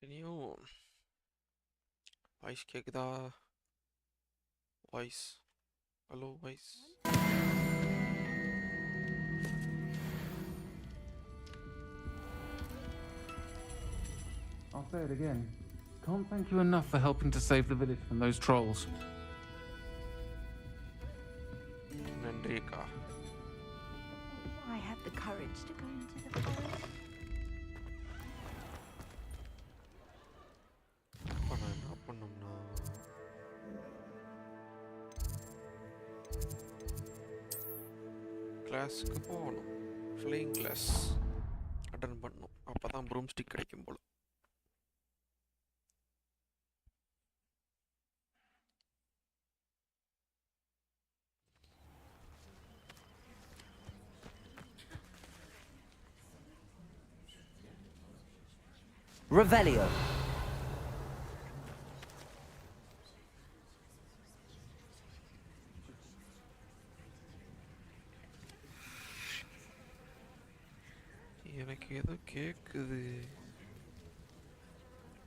இனியும் வாய்ஸ் கேக்குதா? Voice hello voice. I'll say it again. Can't thank you enough for helping to save the village from those trolls. நன்றிக்கா. I had the courage to go into the forest. இப்போ நான் என்ன பண்ணோம்னா கிளாஸுக்கு போகணும். Flying class attend பண்ணணும். அப்போ தான் ப்ரூம் ஸ்டிக் கிடைக்கும் போல. Revelio. எனக்கு ஏதோ கேக்குது.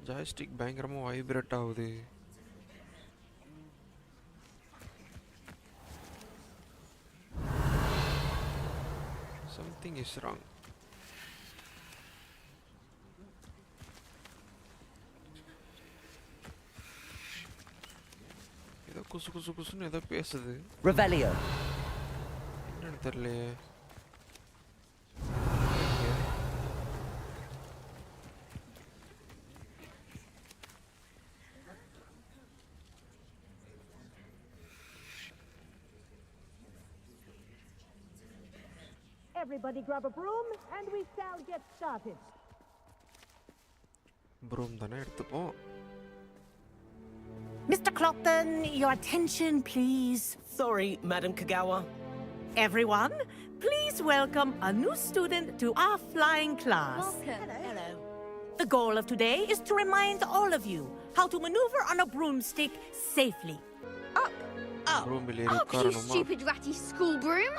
ஜாய்ஸ்டிக் பயங்கரமா வைப்ரேட் ஆகுது. Something is wrong. ஏதோ குசு குசு குசுன்னு ஏதோ பேசுது. Revelio. என்னன்னு தெரியலையே. Everybody grab a broom and we shall get started. Broom தானே எடுத்துப்போம். Mr. Clopton, your attention, please. Sorry, Madam Kagawa. Everyone, please welcome a new student to our flying class. Welcome. Hello. The goal of today is to remind all of you how to maneuver on a broomstick safely. ப்ரூமில் ஏறி Up, you உட்காரணுமா? stupid ratty school broom!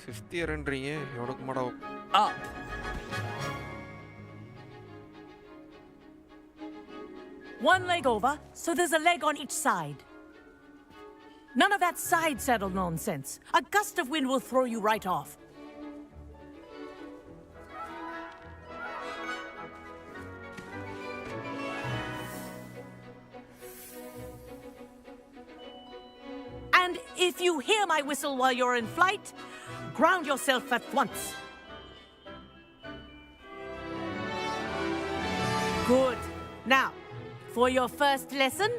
5th இயர்ன்றீங்க எவனுக்கு மாடா? Up. One leg over, so there's a leg on each side. None of that side saddle nonsense. A gust of wind will throw you right off. And if you hear my whistle while you're in flight, ground yourself at once. Good. Now, for your first lesson,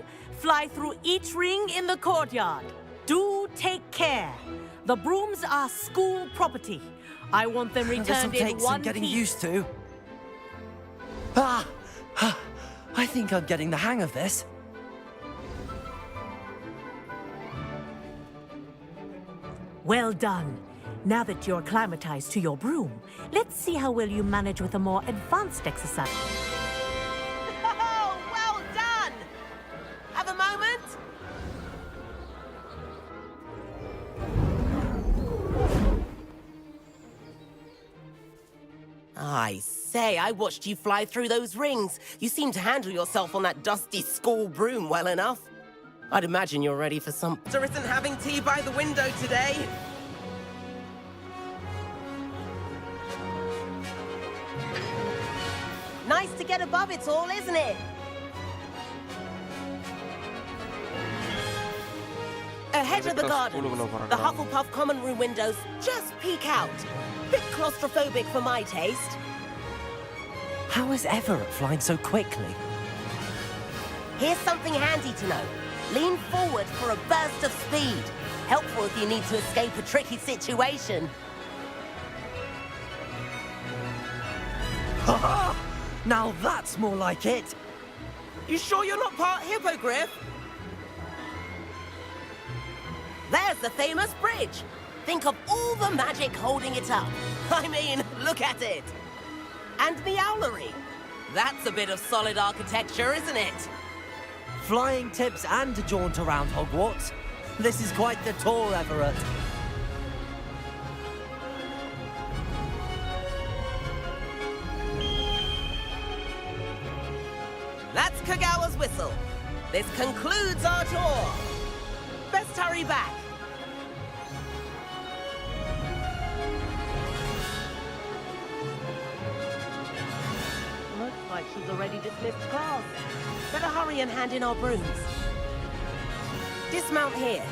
fly through each ring in the courtyard. Do take care. The brooms are school property. I want them This'll returned in take some one getting piece. used to. I think I'm getting the hang of this. Well done. Now that you're acclimatized to your broom, let's see how well you manage with a more advanced exercise. Oh, well done! Have a moment? I say, I watched you fly through those rings. You seem to handle yourself on that dusty school broom well enough. I'd imagine you're ready for some... There isn't having tea by the window today. Nice to get above it all, isn't it? Ahead of the gardens, the Hufflepuff common room windows just peek out. Bit claustrophobic for my taste. How is Everett flying so quickly? Here's something handy to know. Lean forward for a burst of speed. Helpful if you need to escape a tricky situation. Now that's more like it. You sure you're not part hippogriff? There's the famous bridge. Think of all the magic holding it up. I mean, look at it. And Meowlery. That's a bit of solid architecture, isn't it? Flying tips and a jaunt around Hogwarts. This is quite the tour, Everett. That's Kagawa's whistle. This concludes our tour. Best hurry back. Looks like she's already dismissed class. Better hurry and hand in our brooms. Dismount here.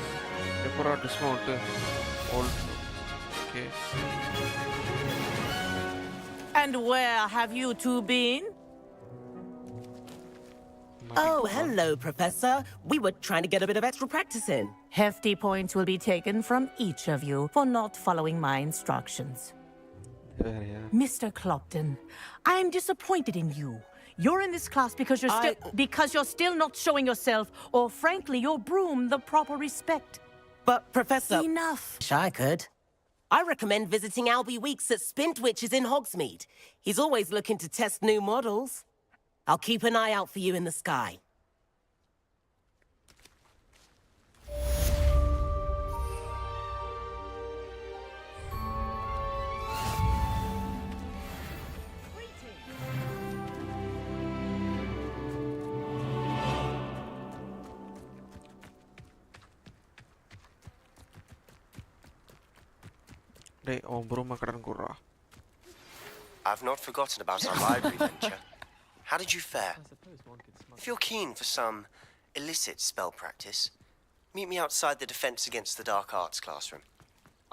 எப்பரா dismount old okay And where have you two been? Oh, hello, Professor. We were trying to get a bit of extra practice in. Hefty points will be taken from each of you for not following my instructions. வேறயா Mr. Clopton, I am disappointed in you. You're in this class because you're still not showing yourself, or frankly, your broom the proper respect. But, Professor... Enough. Wish I could. I recommend visiting Albie Weeks at Spintwitches in Hogsmeade. He's always looking to test new models. I'll keep an eye out for you in the sky. டேய் அவன் ப்ரூமை கடன் கூடுறா I've not forgotten about our library venture. How did you fare? If you're keen for some illicit spell practice, meet me outside the Defense Against the Dark Arts classroom.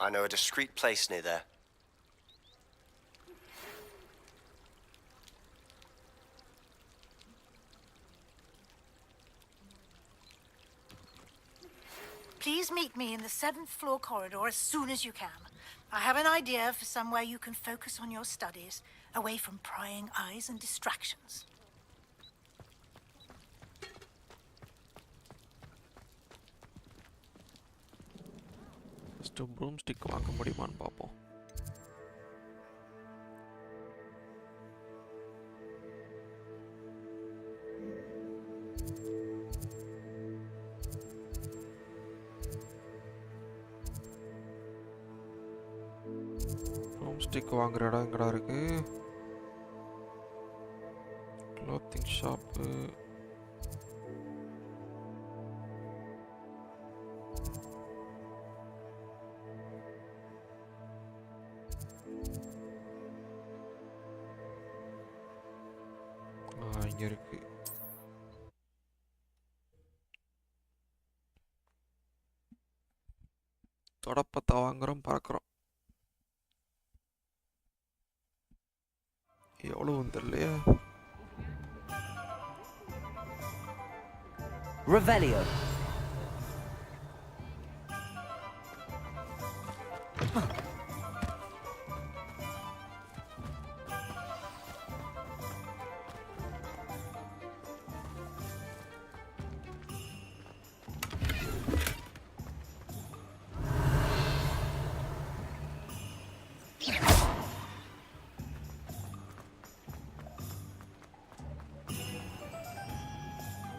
I know a discreet place near there. Please meet me in the 7th floor corridor as soon as you can. I have an idea for somewhere you can focus on your studies, away from prying eyes and distractions. First broom stick வாங்க முடியுமான்னு பார்ப்போம் broom stick வாங்குற இடம் எங்கடா இருக்கு clothing shop இங்கே இருக்கு தொடப்பத்தை வாங்குறோம் பறக்கிறோம் எவ்வளோ வந்துடலையா Revelio.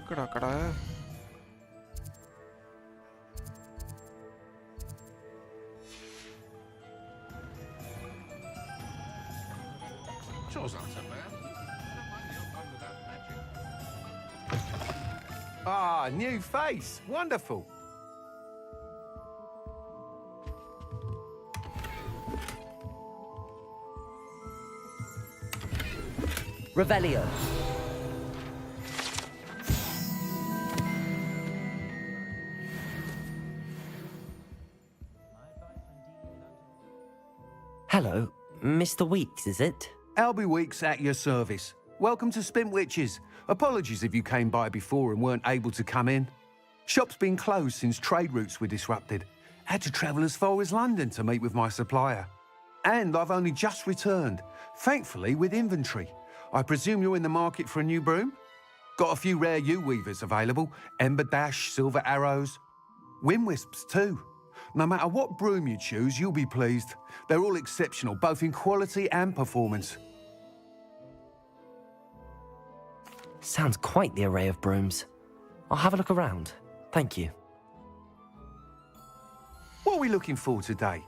Kara kara Chore's not so bad. Ah, new face. Wonderful. Revelio. Hello, Mr. Weeks, is it? Albie Weeks at your service. Welcome to Spintwitches. Apologies if you came by before and weren't able to come in. Shop's been closed since trade routes were disrupted. Had to travel as far as London to meet with my supplier. And I've only just returned, thankfully with inventory. I presume you're in the market for a new broom? Got a few rare yew-weavers available. Ember Dash, Silver Arrows. Wind Wisps too. No matter what broom you choose, you'll be pleased. They're all exceptional, both in quality and performance. Sounds quite the array of brooms. I'll have a look around. Thank you. What are we looking for today?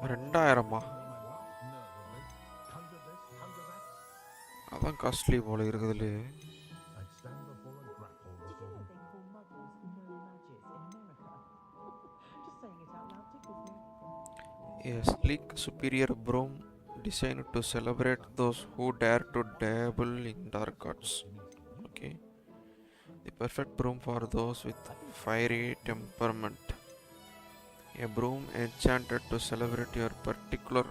2000மா அதான் costly போல இருக்குதுலே. A sleek, superior broom designed to celebrate those who dare to dabble in dark arts. Okay. The perfect broom for those with fiery temperament. A broom enchanted to celebrate your particular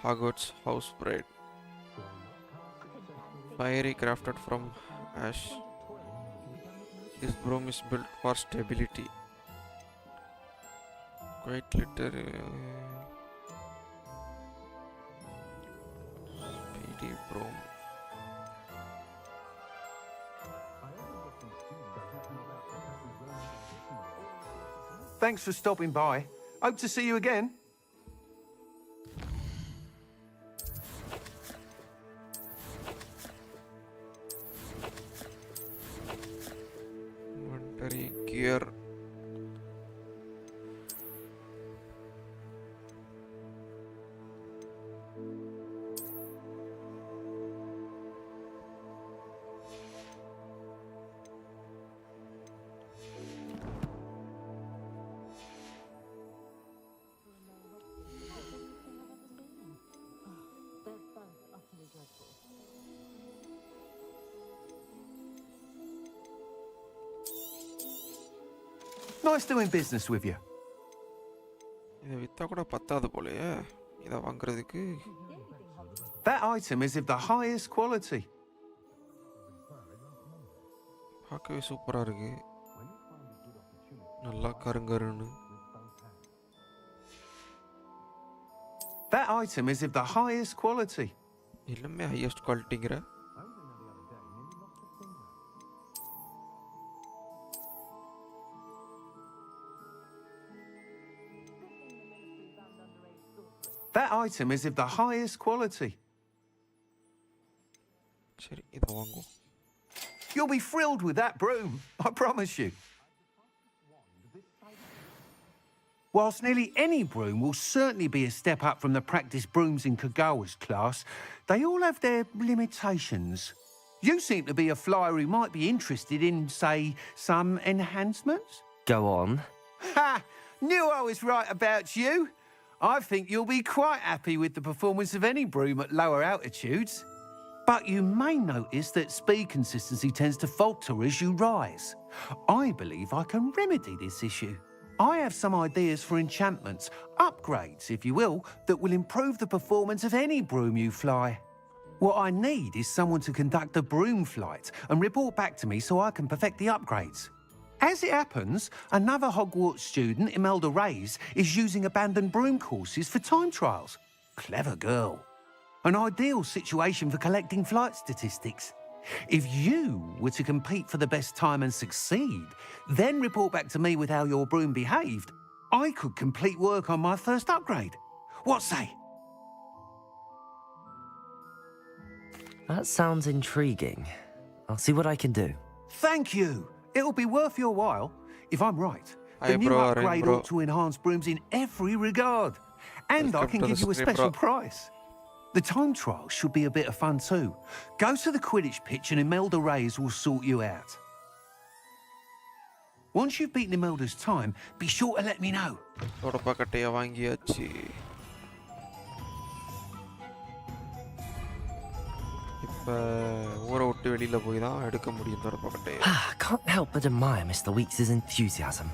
Hogwarts house bride. Fiery crafted from ash. This broom is built for stability. Quite literally. Speedy broom. Thanks for stopping by. Hope to see you again. Inventory gear. Nice doing business with you. இதை விற்றா கூட பத்தாது போலயே இதை வாங்குறதுக்கு. That item is of the highest quality. பார்க்கவே சூப்பராக இருக்கு. நல்லா கருங்கருன்னு. That item is of the highest quality. எல்லாமே highest குவாலிட்டிங்கிற. That item is of the highest quality. சரி இதை வாங்குவோம். You'll be thrilled with that broom, I promise you. Whilst nearly any broom will certainly be a step up from the practice brooms in Kagawa's class, they all have their limitations. You seem to be a flyer who might be interested in, say, some enhancements? Go on. Ha! Knew I was right about you. I think you'll be quite happy with the performance of any broom at lower altitudes. But you may notice that speed consistency tends to falter as you rise. I believe I can remedy this issue. I have some ideas for enchantments, upgrades, if you will, that will improve the performance of any broom you fly. What I need is someone to conduct a broom flight and report back to me so I can perfect the upgrades. As it happens, another Hogwarts student, Imelda Reyes, is using abandoned broom courses for time trials. Clever girl. An ideal situation for collecting flight statistics. If you were to compete for the best time and succeed, then report back to me with how your broom behaved, I could complete work on my first upgrade. What say? That sounds intriguing. I'll see what I can do. Thank you. It'll be worth your while. If I'm right, Hi, the new bro, upgrade bro. ought to enhance brooms in every regard. And I Welcome can to give the you a stream, special bro. price. The time trial should be a bit of fun too. Go to the Quidditch pitch and Imelda Reyes will sort you out. Once you've beaten Imelda's time, be sure to let me know. தொடப்பக்கட்டையை வாங்கியாச்சு. இப்போ ஊரை விட்டு வெளியில் போய் தான் எடுக்க முடியும் தொடப்பக்கட்டையை. Can't help but admire Mr. Weeks' enthusiasm.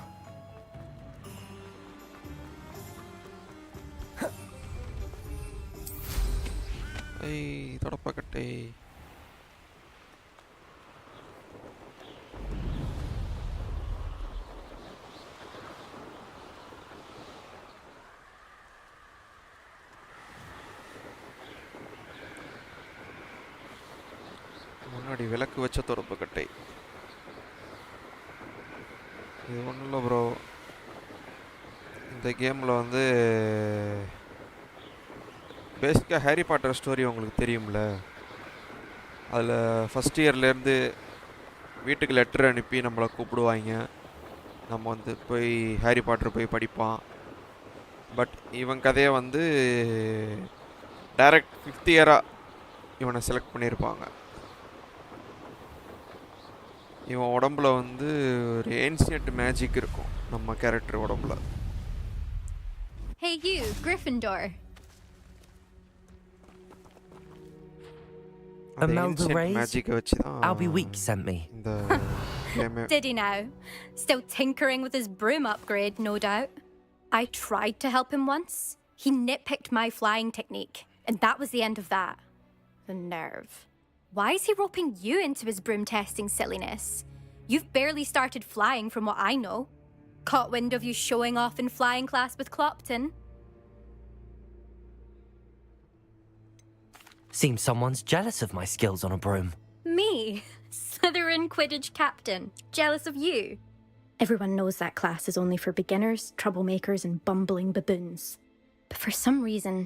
ஐய் தொடப்பக்கட்டை. முன்னாடி விளக்கு வச்ச தொடப்பக்கட்டை. இது ஒன்றும் இல்லை ப்ரோ. இந்த கேமில் வந்து பேசிக்காக ஹாரி பாட்டர் ஸ்டோரி உங்களுக்கு தெரியும்ல. அதில் ஃபஸ்ட் இயர்லேருந்து வீட்டுக்கு லெட்டர் அனுப்பி நம்மளை கூப்பிடுவாங்க. நம்ம வந்து போய் ஹாரி பாட்டர் போய் படிப்பான். பட் இவன் கதையை வந்து டைரக்ட் 5th இயராக இவனை செலக்ட் பண்ணியிருப்பாங்க. இவன் உடம்புல வந்து ஒரு ஏன்சியன்ட் மேஜிக் இருக்கும் நம்ம கேரக்டர் உடம்புல. Hey you, Gryffindor. Imelda Reyes? மேஜிக்கை வச்சு தான் Albie Weeks sent me. இந்த game Did he now? Still tinkering with his broom upgrade, no doubt. I tried to help him once. He nitpicked my flying technique, and that was the end of that. The nerve. Why is he roping you into his broom testing silliness? You've barely started flying from what I know. Caught wind of you showing off in flying class with Clopton. Seems someone's jealous of my skills on a broom. Me? Slytherin Quidditch captain. Jealous of you? Everyone knows that class is only for beginners, troublemakers, and bumbling baboons. But for some reason,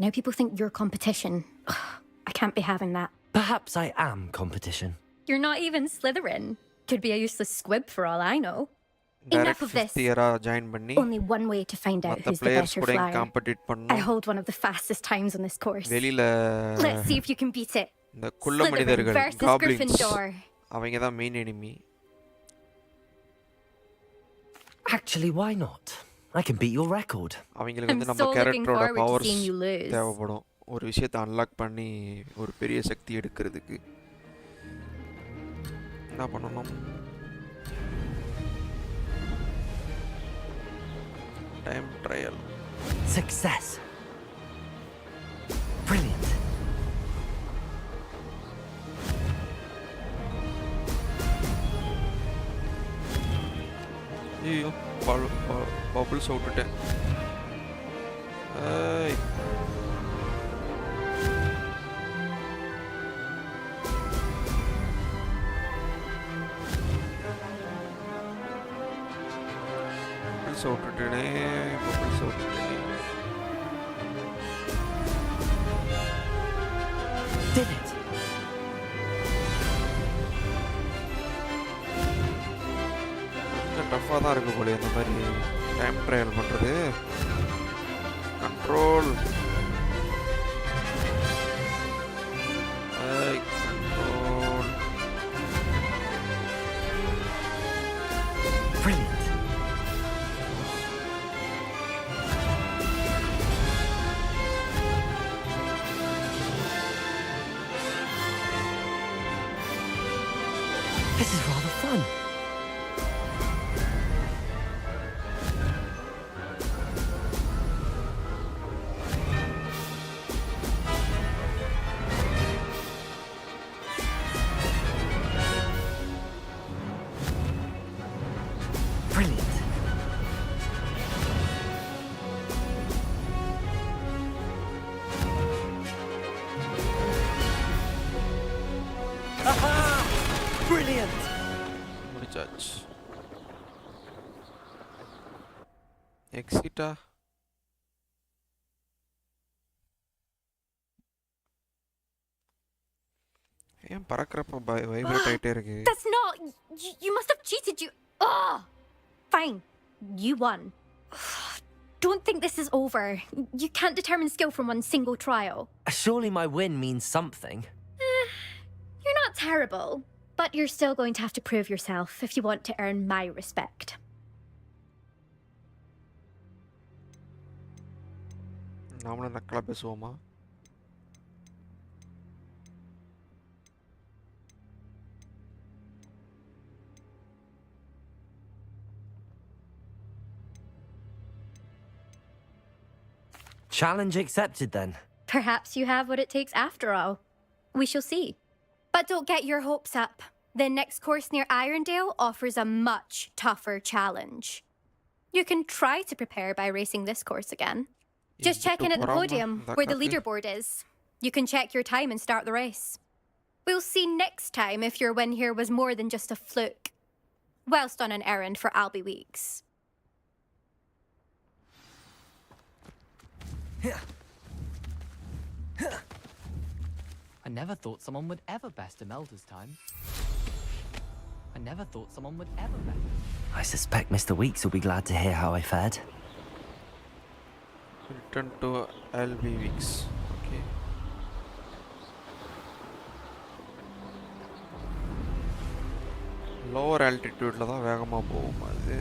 now people think you're competition. Ugh, I can't be having that. Perhaps I am competition. You're not even Slytherin. Could be a useless squib for all I know. Enough of this. Join பண்ணி Only one way to find out மற்ற who's the players better கூட flyer. Compete I பண்ணோம். hold one of the fastest times on this course. வெளியில Let's see if you can beat it. இந்த குள்ள Slytherin மனிதர்கள் versus goblins Gryffindor. அவங்க தான் main enemy. Actually, why not? I can beat your record. அவங்களுக்கு வந்து I'm நம்ம so looking கேரக்டரோட forward to powers seeing you lose. தேவைப்படும் ஒரு விஷயத்தை அன்லாக் பண்ணி ஒரு பெரிய சக்தி எடுக்கிறதுக்கு. என்ன பண்ணணும்? Time trial. Success. Brilliant. ஐயோ பபுள்ஸ் விட்டுட்டேன். ஏய் பபுள்ஸ் விட்டுட்டேனே பபுள்ஸ் விட்டுட்டேனே. Did it. கொஞ்சம் டஃப்பாக தான் இருக்கு போல இந்த மாதிரி டைம் ட்ரையல் பண்ணுறது. Control control. Brilliant. This is rather fun. Brilliant. Aha! Brilliant. முடிச்சாச்சு. எக்ஸிட்டா ஏன் பறக்கிறப்ப வைப்ரேட் ஆகிட்டே இருக்கு? That's not. You must have cheated. You. Oh! Fine. You won. Don't think this is over. You can't determine skill from one single trial. Surely my win means something. You're not terrible, but you're still going to have to prove yourself if you want to earn my respect. நாமளும் நக்கலா பேசுவோமா? Challenge accepted then. Perhaps you have what it takes after all. We shall see. But don't get your hopes up. The next course near Irondale offers a much tougher challenge. You can try to prepare by racing this course again. Just check in at the podium where the leaderboard is. You can check your time and start the race. We'll see next time if your win here was more than just a fluke. Whilst on an errand for Albie Weeks. I never thought someone would ever best Imelda's time. I never thought someone would ever best. I suspect Mr. Weeks will be glad to hear how I fared. Return to LB Weeks. Okay. Lower ஆல்டிடியூடில் தான் வேகமாக போகும் அது.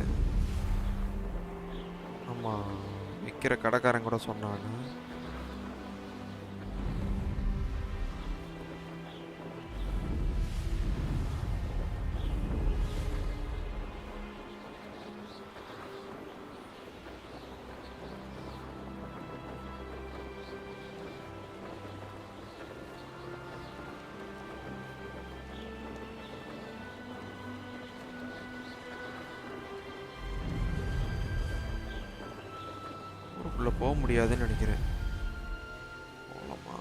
ஆமாம், விற்கிற கடைக்காரன் கூட சொன்னாங்க. ஊருக்குள்ளே போக முடியாதுன்னு நினைக்கிறேன். போகலாமா?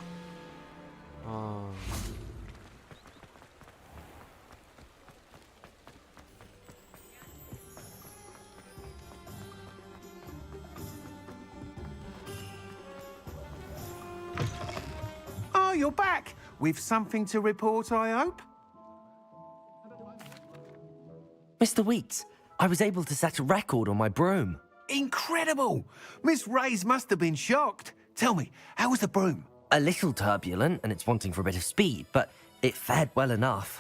Oh, you're back! With something to report, I hope? Mr. Weeks, I was able to set a record on my broom. Incredible! Miss Ray's must have been shocked. Tell me, how was the broom? A little turbulent, and it's wanting for a bit of speed, but it fared well enough.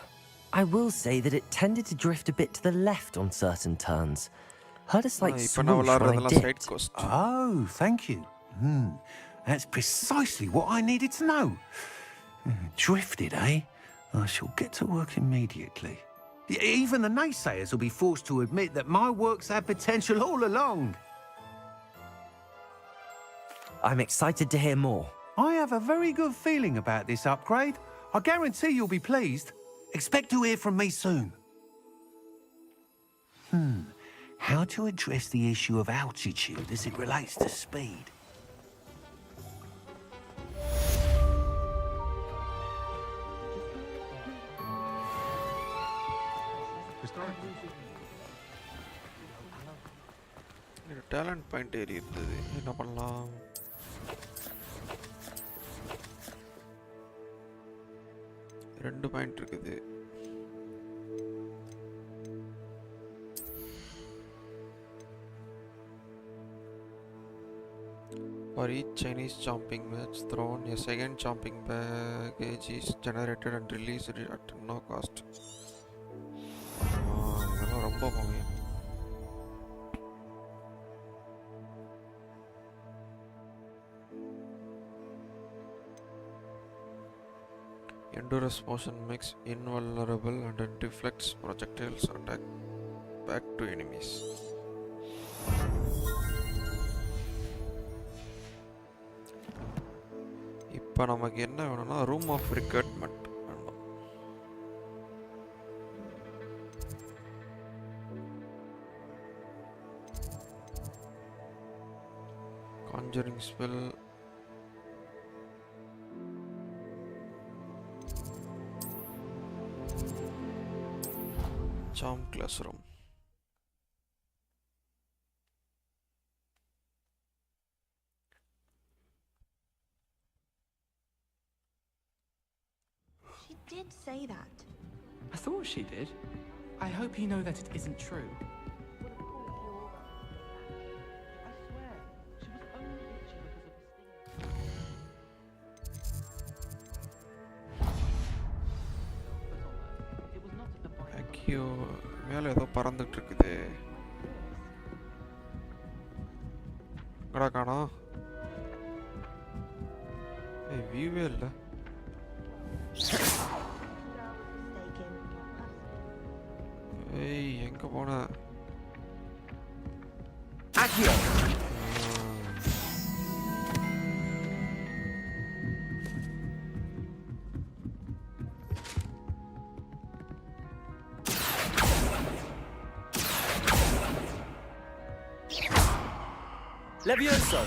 I will say that it tended to drift a bit to the left on certain turns. Heard a slight swoosh when I dipped. Oh, thank you. That's precisely what I needed to know. Drifted, eh? I shall get to work immediately. Even the naysayers will be forced to admit that my work's had potential all along. I'm excited to hear more. I have a very good feeling about this upgrade. I guarantee you'll be pleased. Expect to hear from me soon. How to address the issue of altitude as it relates to speed? Talent point ஏறி இருந்தது, என்ன பண்ணலாம்? ரெண்டு point இருக்குது. For each Chinese jumping match thrown, a second jumping package is generated and released at no cost. இதெல்லாம் ரொம்ப முக்கியம். Endurance motion makes invulnerable and deflects projectiles attack back to enemies. இப்போ நமக்கு என்ன வேணும்னா ரூம் ஆஃப் ரிக்ரூட்மெண்ட் வேணும். Conjuring spell, charm classroom. She did say that. I thought she did. I hope you know that it isn't true. ஐயோ, மேலே ஏதோ பறந்துட்டு இருக்குது. எங்கடா காணோம்? வியூவே இல்லை. ஏய், எங்க போன? Levioso!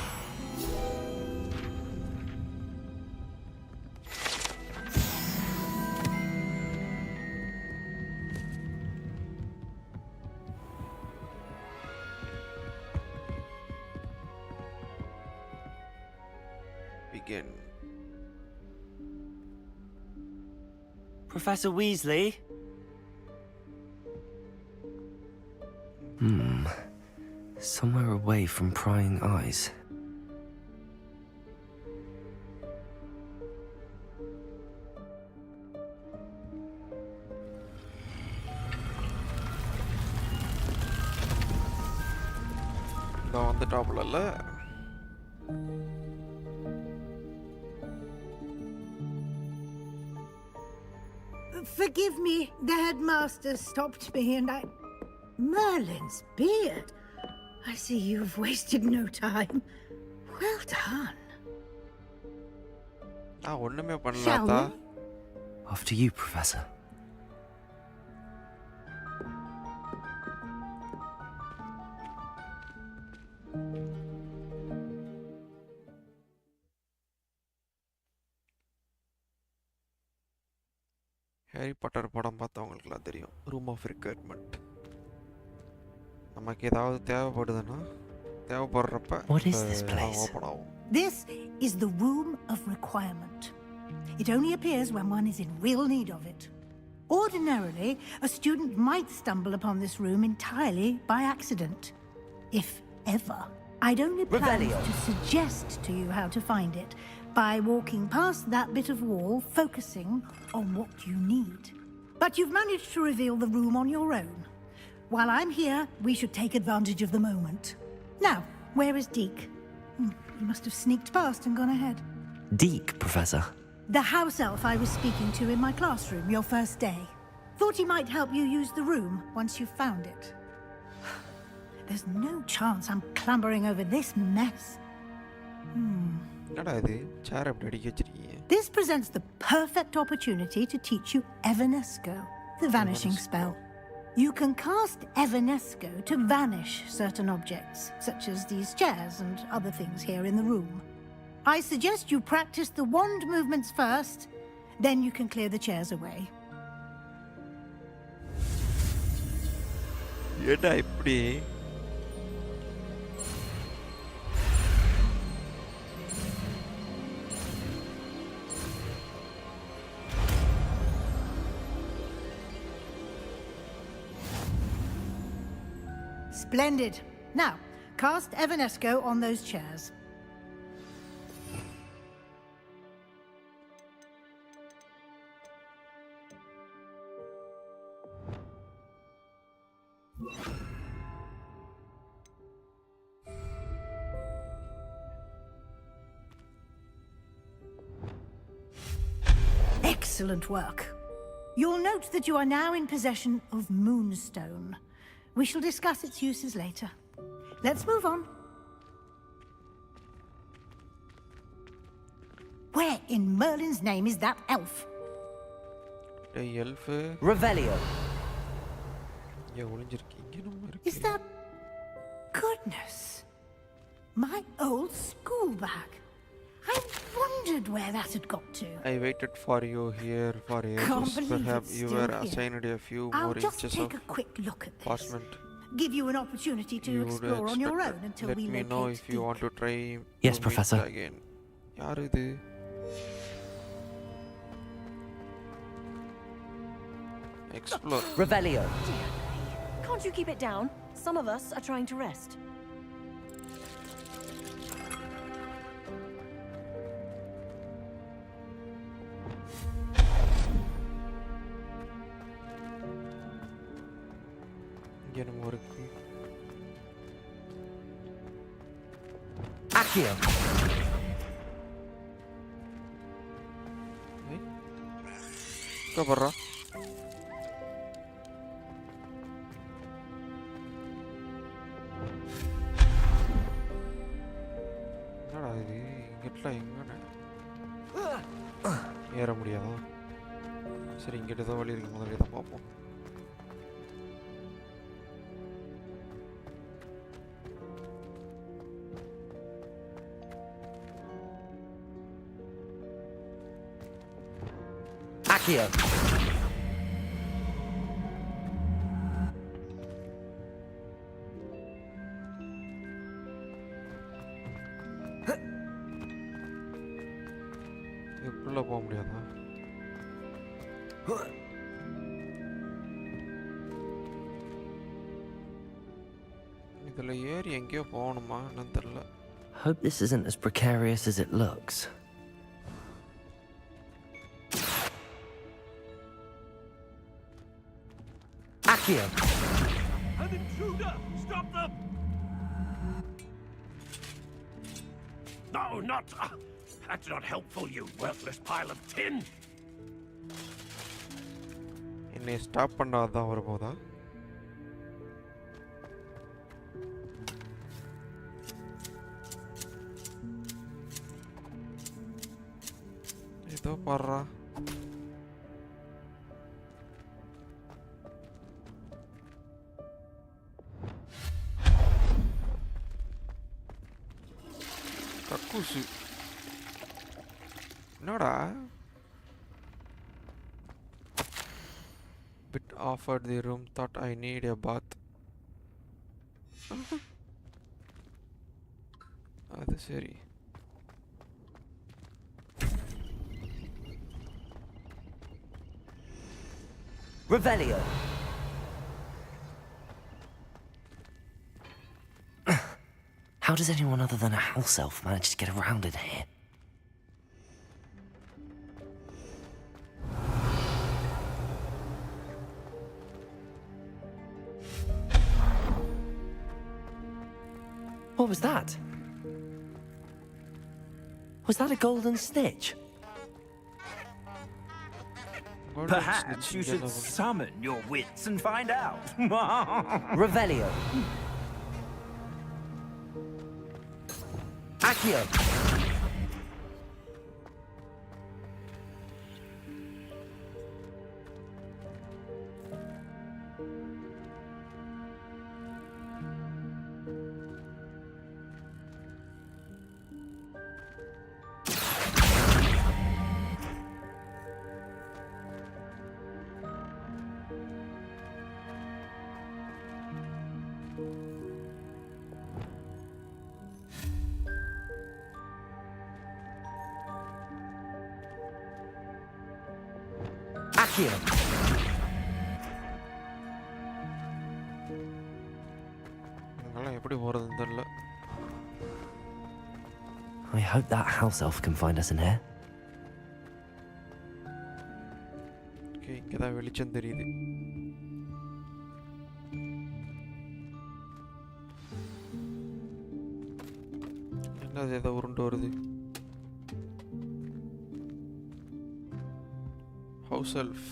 Begin. Professor Weasley? Somewhere away from prying eyes. வந்துட்டாப்லல்ல. Forgive me, the headmaster stopped me and I... Merlin's beard. I see you've wasted no time. Well done. நான் ஒண்ணுமே பண்ணல Shall தா. we? After you, Professor. Harry Potter படம் பார்த்தவங்களுக்குலாம் தெரியும். Room of requirement. நமக்கு ஏதாவது தேவைப்படுதுன்னா தேவைப்படுறப்ப What is this place? Open ஆகும். This is the Room of Requirement. It only appears when one is in real need of it. Ordinarily, a student might stumble upon this room entirely by accident. If ever. I'd only plan to suggest to you how to find it by walking past that bit of wall, focusing on what you need. But you've managed to reveal the room on your own. While I'm here, we should take advantage of the moment. Now, where is Deke? He must have sneaked past and gone ahead. Deke, Professor. The house elf I was speaking to in my classroom your first day. Thought he might help you use the room once you've found it. There's no chance I'm clambering over this mess. என்னடா இது சேர் அப்படி அடிக்க வச்சிருக்கீங்க? This presents the perfect opportunity to teach you Evanesco, the vanishing spell. You can cast Evanesco to vanish certain objects, such as these chairs and other things here in the room. I suggest you practice the wand movements first, then you can clear the chairs away. ஏடா இப்படி? Splendid. Now, cast Evanesco on those chairs. Excellent work. You'll note that you are now in possession of Moonstone. We shall discuss its uses later. Let's move on. Where in Merlin's name is that elf? டேய் எல்ஃப் Revelio. இங்க ஒளிஞ்சிருக்கீங்க நம்ம இருக்கு. Is that... Goodness. My old school bag. I wondered where that had got to. I waited for you here for Can't ages. believe Perhaps it's you still were here. assigned a few I'll more just inches take of a quick look at this. parchment. Give you an opportunity to You would explore on your expect own until Let we me locate know if you Deke. want to try Yes, to meet Professor. again. யார் இது? Explore. Revelio. Can't you keep it down? Some of us are trying to rest. இங்க என்னமோ இருக்கு. Accio. இங்க பாருடா. என்னடா இது? இங்கிட்டலாம் எங்கண்ணே? ஏற முடியாதா? சரி இங்கிட்ட தான் வழி இருக்கு, முதல்ல இதை பார்ப்போம். Accio. இதுக்குள்ள போக முடியாதா? இதுல ஏறி எங்கேயோ போகணுமா என்னன்னு தெரியல. Hope this isn't as precarious as it looks. Accio. An intruder! Stop them! No, not... that's not helpful, you worthless pile of tin. என்னை ஸ்டாப் பண்ணாதான் வரும்போதா? ஏதோ பாடுறா. கக்கூசு என்னடா? Bit offered the room, thought I need a bath. அது சரி. Revelio. How does anyone other than a house elf manage to get around in here? What was that? Was that a golden snitch? Perhaps you should summon your wits and find out. Revelio. Accio. Accio. இதெல்லாம் எப்படி போறதுன்னு தெரியல. I hope that house elf can find us in here. Okay, இங்கே தான் வெளிச்சம் தெரியுது. என்னது ஏதோ உருண்டு வருது? House elf.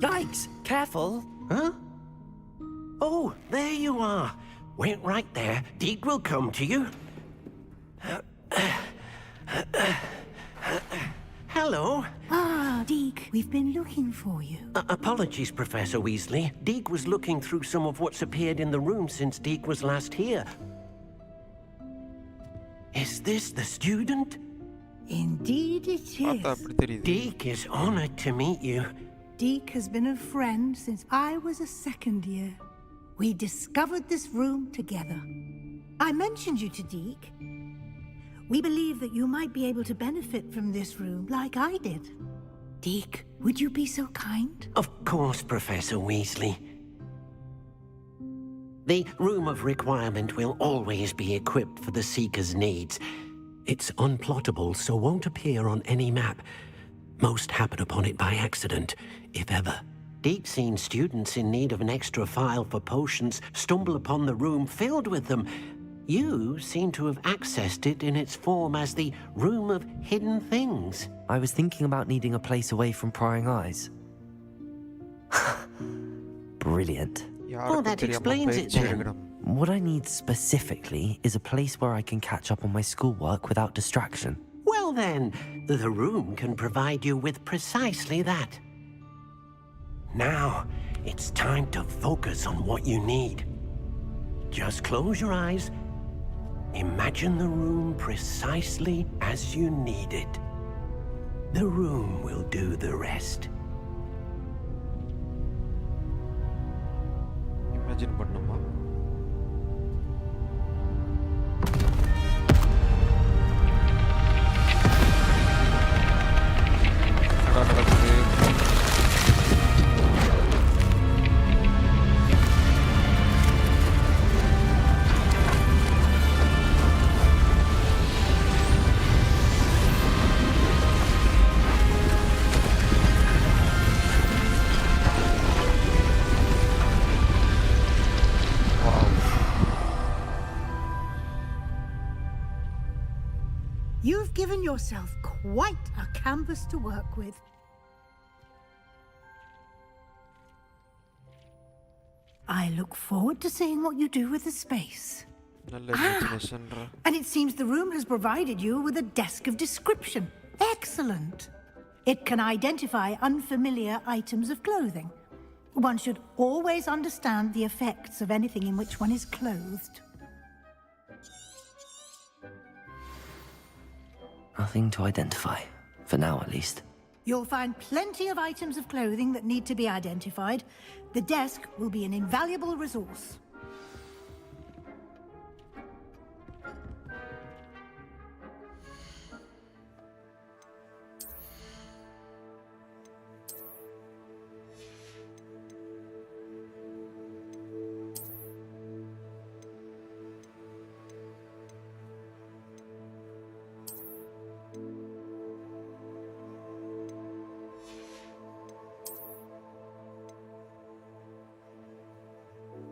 Yikes! Careful! Huh? Oh, there you are. Wait right there. Deek will come to you. Hello. Ah, Deek, we've been looking for you. Apologies, Professor Weasley. Deek was looking through some of what's appeared in the room since Deek was last here. Is this the student? Indeed it is. Deek is honored to meet you. Deek has been a friend since I was a second year. We discovered this room together. I mentioned you to Deek. We believe that you might be able to benefit from this room like I did. Deek, would you be so kind? Of course, Professor Weasley. The Room of Requirement will always be equipped for the Seeker's needs. It's unplottable, so won't appear on any map. Most happen upon it by accident, if ever. Deep-seen students in need of an extra file for potions stumble upon the room filled with them. You seem to have accessed it in its form as the Room of Hidden Things. I was thinking about needing a place away from prying eyes. Brilliant. Oh, that explains it then. What I need specifically is a place where I can catch up on my schoolwork without distraction. Well then, the room can provide you with precisely that. Now, it's time to focus on what you need. Just close your eyes. Imagine the room precisely as you need it. The room will do the rest. Imagine பண்ணுமா? given yourself quite a canvas to work with. I look forward to seeing what you do with the space. And it seems the room has provided you with a desk of description. Excellent. It can identify unfamiliar items of clothing. One should always understand the effects of anything in which one is clothed. Nothing to identify. For now, at least. You'll find plenty of items of clothing that need to be identified. The desk will be an invaluable resource.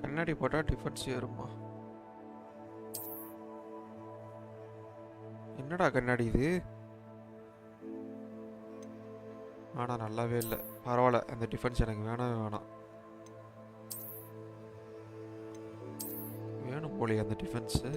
கண்ணாடி போட்டா defence ஏறுமா? என்னடா கண்ணாடி இது? ஆனா நல்லாவே இல்லை. பரவாயில்ல, அந்த டிஃபென்ஸ் எனக்கு வேணவே வேணாம். வேணும் போலே அந்த டிஃபென்ஸு.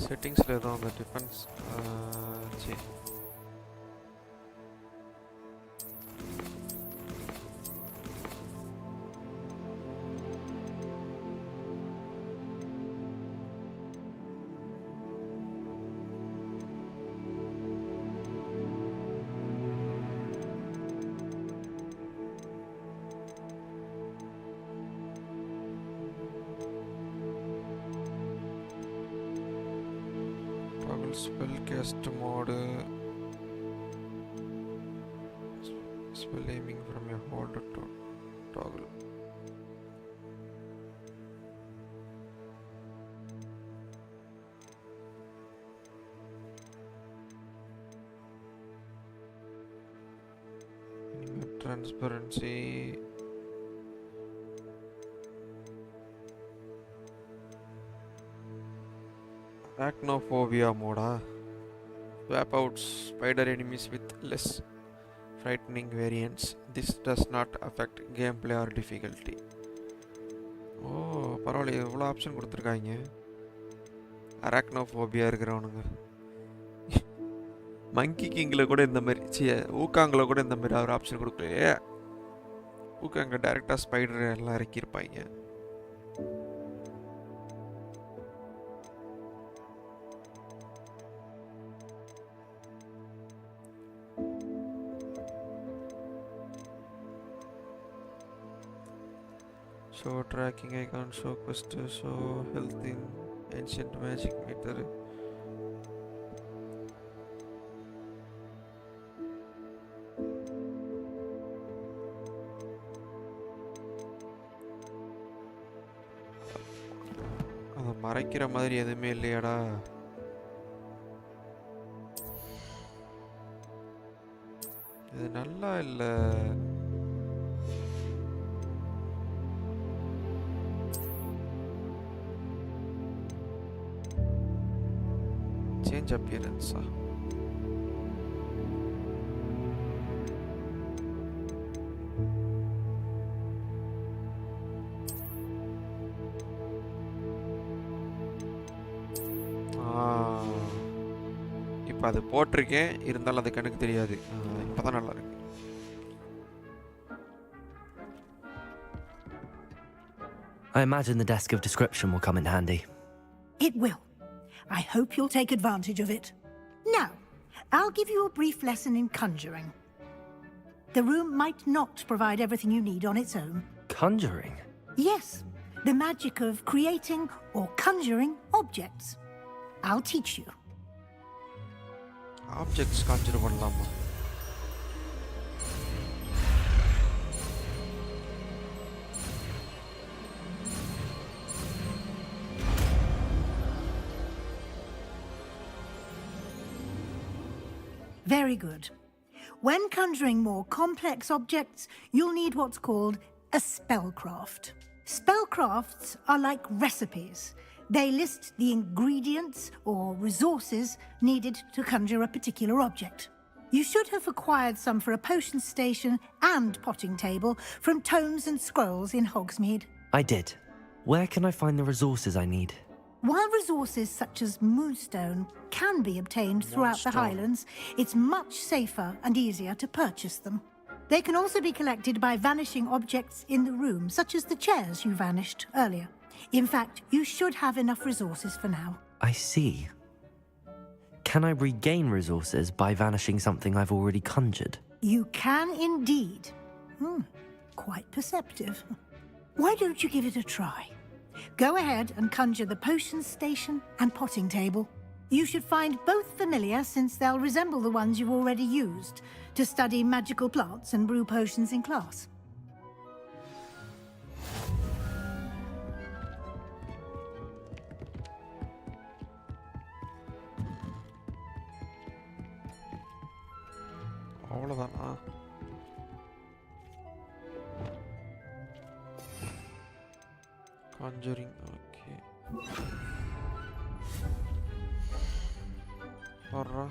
செட்டிங்ஸில் ஏதோ அந்த டிஃபென்ஸ் சரி spellcast mode, spell aiming from your holder to toggle. Transparency. Arachnophobia mode. Swap out spider enemies with less frightening variants. This does not affect gameplay or difficulty. Oh, பரவாயில்ல, எவ்வளோ ஆப்ஷன் கொடுத்துருக்காங்க. அரக்னோஃபோபியா இருக்கிறவனுங்க மங்கி கிங்கில் கூட இந்த மாதிரி ஊக்காங்கில் கூட இந்த மாதிரி ஒரு ஆப்ஷன் கொடுக்கலையே. ஊக்காங்க டைரெக்டாக ஸ்பைடர் எல்லாம் இறக்கியிருப்பாங்க. Show tracking icon, show quest, show health in ancient magic meter. அதை மறைக்கிற மாதிரி எதுவுமே இல்லையாடா? இது நல்லா இல்லை. Change appearance. இப்போ அது போட்டிருக்கேன், இருந்தாலும் அது கணக்கு தெரியாது. இப்போதான் நல்லா இருக்கு. I imagine the desk of description will come in handy. It will. I hope you'll take advantage of it. Now, I'll give you a brief lesson in conjuring. The room might not provide everything you need on its own. Conjuring? Yes, the magic of creating or conjuring objects. I'll teach you. Objects conjure பண்ணலாமா? Very good. When conjuring more complex objects, you'll need what's called a spellcraft. Spellcrafts are like recipes. They list the ingredients or resources needed to conjure a particular object. You should have acquired some for a potion station and potting table from tomes and scrolls in Hogsmeade. I did. Where can I find the resources I need? While resources such as moonstone can be obtained throughout the Highlands, it's much safer and easier to purchase them. They can also be collected by vanishing objects in the room, such as the chairs you vanished earlier. In fact, you should have enough resources for now. I see. Can I regain resources by vanishing something I've already conjured? You can indeed. Quite perceptive. Why don't you give it a try? Go ahead and conjure the potion station and potting table. You should find both familiar, since they'll resemble the ones you've already used to study magical plants and brew potions in class. அவ்வளோதானா? Conjuring, okay. Horror.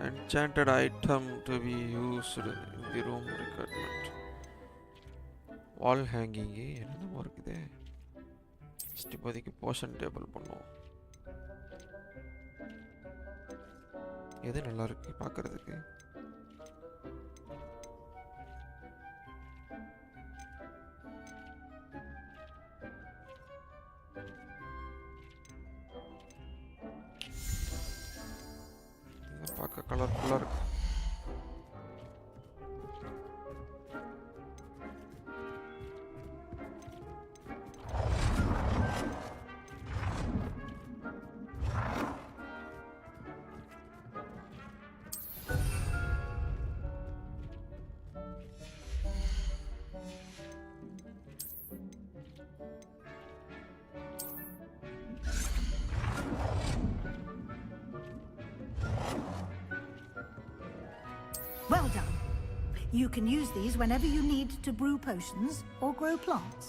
Enchanted item to be used in the room requirement. Wall hanging என்னமோ இருக்குதே. இப்போதைக்கு potion table பண்ணுவோம். எது நல்லா இருக்கு பார்க்கிறதுக்கு? பார்க்க கலர்ஃபுல்லா இருக்கு. Well done. You can use these whenever you need to brew potions or grow plants.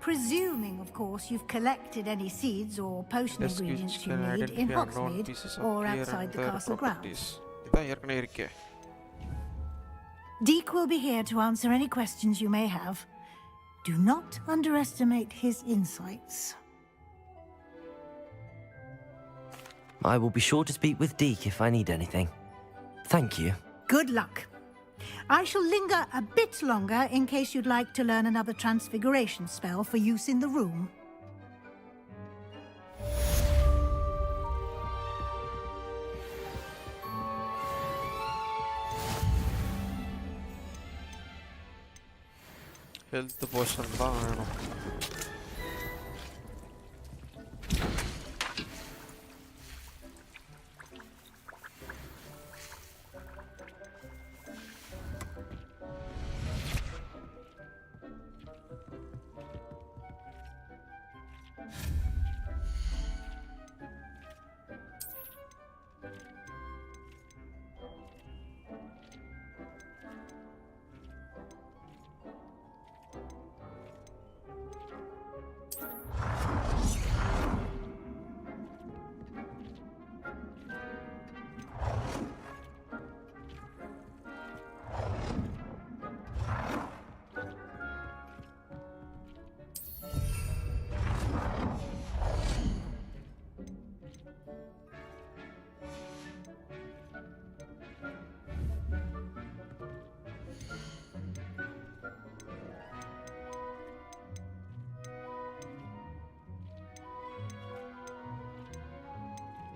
Presuming, of course, you've collected any seeds or potion ingredients you need in Hogsmeade or outside the castle grounds. இதான் ஏற்கனவே இருக்கே. Deke will be here to answer any questions you may have. Do not underestimate his insights. I will be sure to speak with Deke if I need anything. Thank you. Good luck. I shall linger a bit longer in case you'd like to learn another transfiguration spell for use in the room. Health potion தான் வேணும்.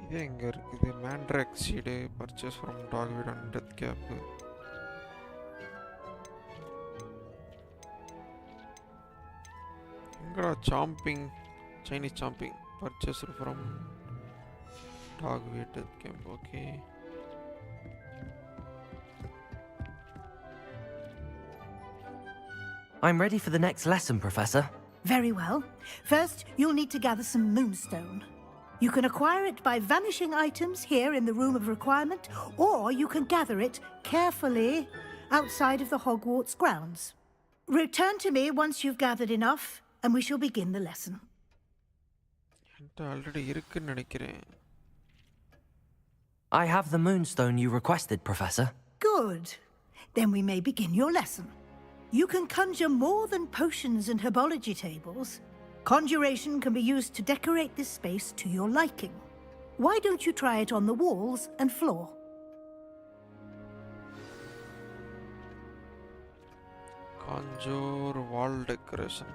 இது எங்க இருக்குது? Mandrake seed purchase from Dogweed and Deathcap. எங்கடா chomping? Chinese chomping purchase from Dogweed Deathcap. Okay. I'm ready for the next lesson, Professor. Very well. First, you'll need to gather some moonstone. You can acquire it by vanishing items here in the Room of Requirement, or you can gather it carefully outside of the Hogwarts grounds. Return to me once you've gathered enough, and we shall begin the lesson. I have the moonstone you requested, Professor. Good. Then we may begin your lesson. You can conjure more than potions and herbology tables. Conjuration can be used to decorate this space to your liking. Why don't you try it on the walls and floor? Conjure wall decoration.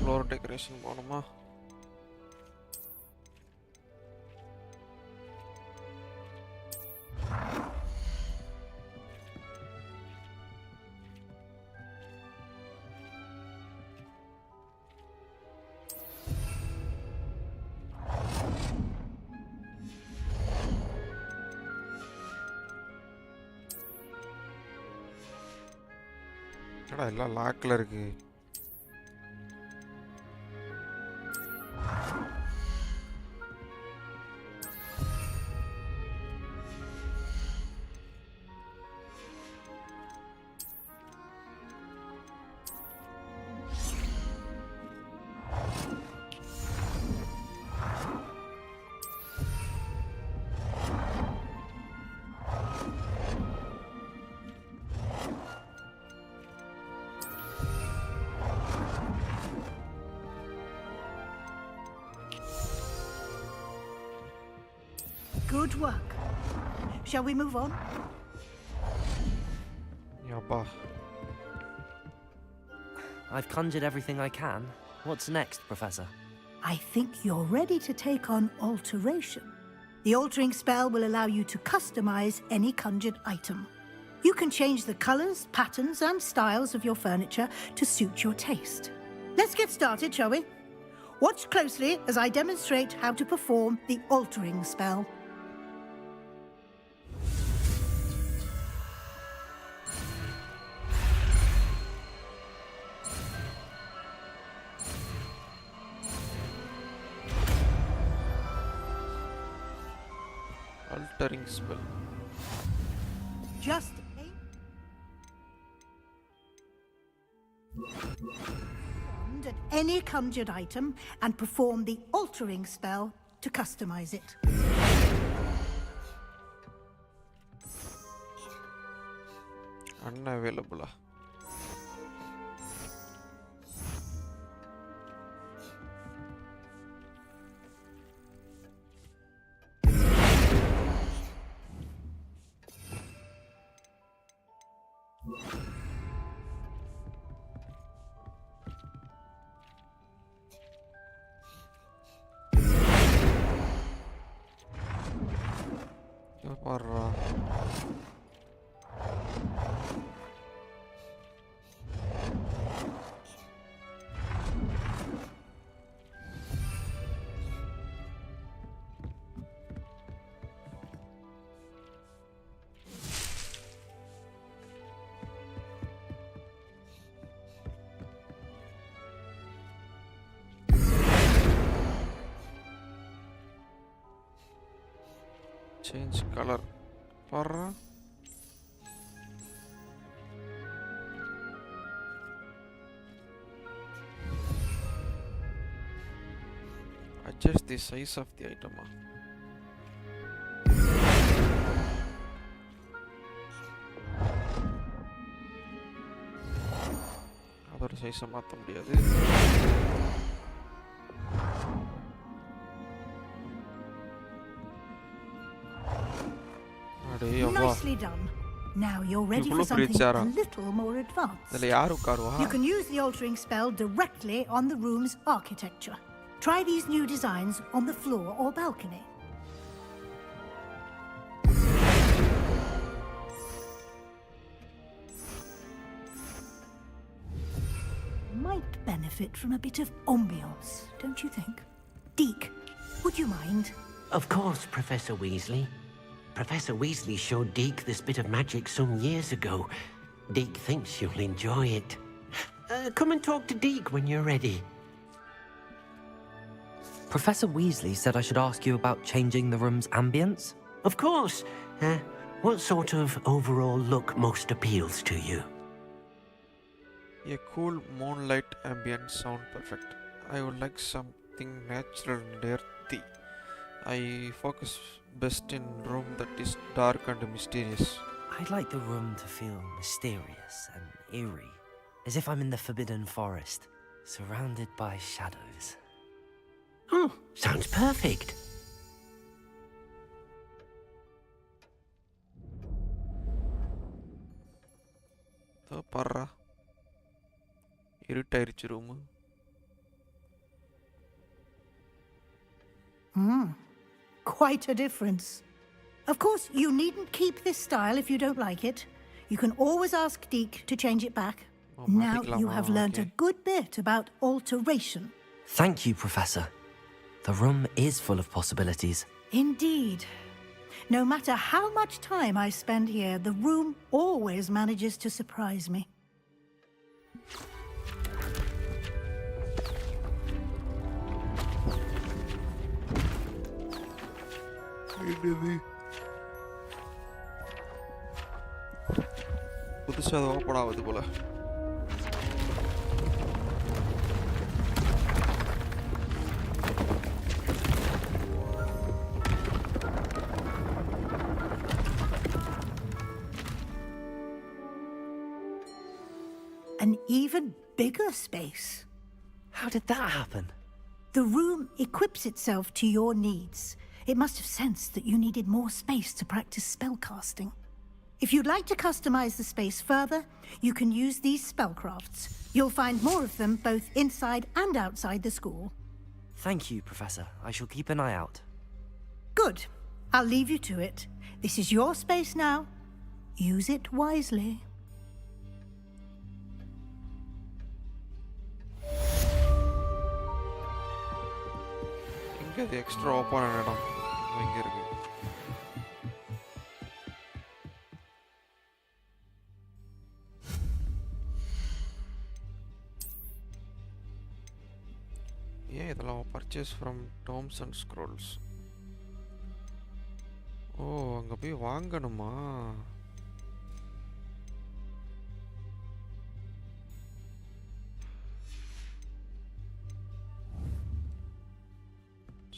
Floor decoration போணுமா? என்னடா எல்லாம் லாக்ல இருக்கு. Good work. Shall we move on? Yappa. I've conjured everything I can. What's next, Professor? I think you're ready to take on alteration. The altering spell will allow you to customize any conjured item. You can change the colors, patterns, and styles of your furniture to suit your taste. Let's get started, shall we? Watch closely as I demonstrate how to perform the altering spell. Altering spell. Just aim at any conjured item and perform the altering spell to customize it. Unavailable. Change color. Parra. Adjust the size of the item. அதோட சைஸை மாற்ற முடியாது. Nicely done. Now you're ready for something a little more advanced. You can use the altering spell directly on the room's architecture. Try these new designs on the floor or balcony. Might benefit from a bit of ambiance, don't you think? Deke, would you mind? Of course, Professor Weasley. Professor Weasley showed Deke this bit of magic some years ago. Deke thinks you'll enjoy it. Come and talk to Deke when you're ready. Professor Weasley said I should ask you about changing the room's ambience? Of course. What sort of overall look most appeals to you? A cool moonlight ambience sound perfect. I would like something natural and earthy. I focus best in room that is dark and mysterious. I'd like the room to feel mysterious and eerie, as if I'm in the Forbidden Forest, surrounded by shadows. Oh, sounds perfect. The parra. இருட்டாயிருச்சு room. Quite a difference. Of course, you needn't keep this style if you don't like it. You can always ask Deke to change it back. Now you have learnt a good bit about alteration. Thank you, Professor. The room is full of possibilities. Indeed. No matter how much time I spend here, the room always manages to surprise me. புதுசா அது open ஆகுது போல. An even bigger space. How did that happen? The room equips itself to your needs. It must have sensed that you needed more space to practice spellcasting. If you'd like to customize the space further, you can use these spellcrafts. You'll find more of them both inside and outside the school. Thank you, Professor. I shall keep an eye out. Good. I'll leave you to it. This is your space now. Use it wisely. இங்க அது extra open இடம் இங்க இருக்கு. ஏன் இதெல்லாம் purchase from Tomes and Scrolls? ஓ, அங்க போய் வாங்கணுமா?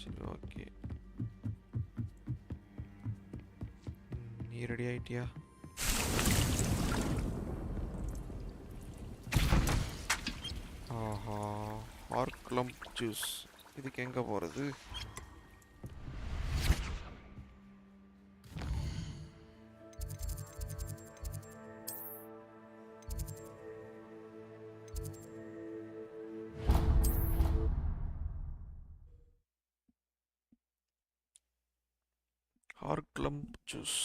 சரி, ஓகே. நீ ரெடி ஆயிட்டியா? ஆஹா, ஹார்க்லம்ப் ஜூஸ். இதுக்கு எங்க போறது? Hogwarts juice.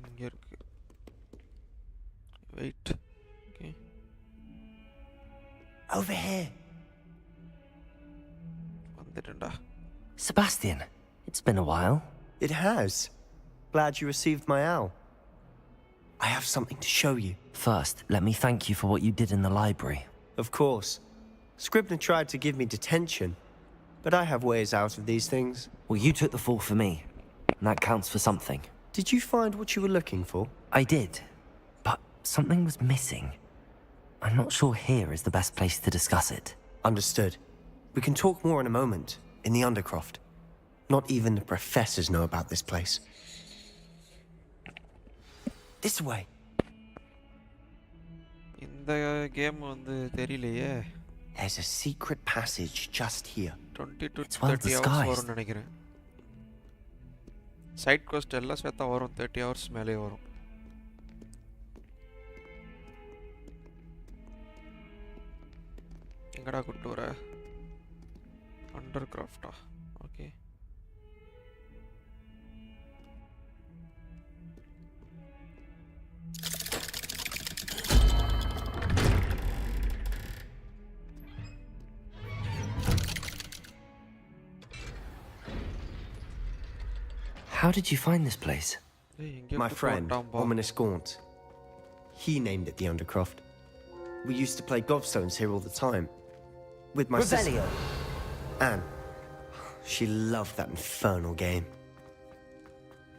இங்க இருக்கு. Wait. Okay. Over here. வந்துட்டேன்டா. Sebastian, it's been a while. It has. Glad you received my owl. I have something to show you. First, let me thank you for what you did in the library. Of course. Scribner tried to give me detention, but I have ways out of these things. Well, you took the fall for me, and that counts for something. Did you find what you were looking for? I did, but something was missing. I'm not sure here is the best place to discuss it. Understood. We can talk more in a moment, in the Undercroft. Not even the professors know about this place. This way. இந்த game வந்து தெரியலையே. There's a secret passage just here. 20 to It's well 30 hours disguised. வரும்னு நினைக்கிறேன். Side cost எல்லாம் சேர்த்தா வரும் 30 hours மேலே வரும். எங்கடா கூட்டு வர? அண்டர்கிராஃப்டா? Okay. How did you find this place? My friend, Ominous Gaunt. He named it the Undercroft. We used to play gobstones here all the time. With my sister. Anne. She loved that infernal game.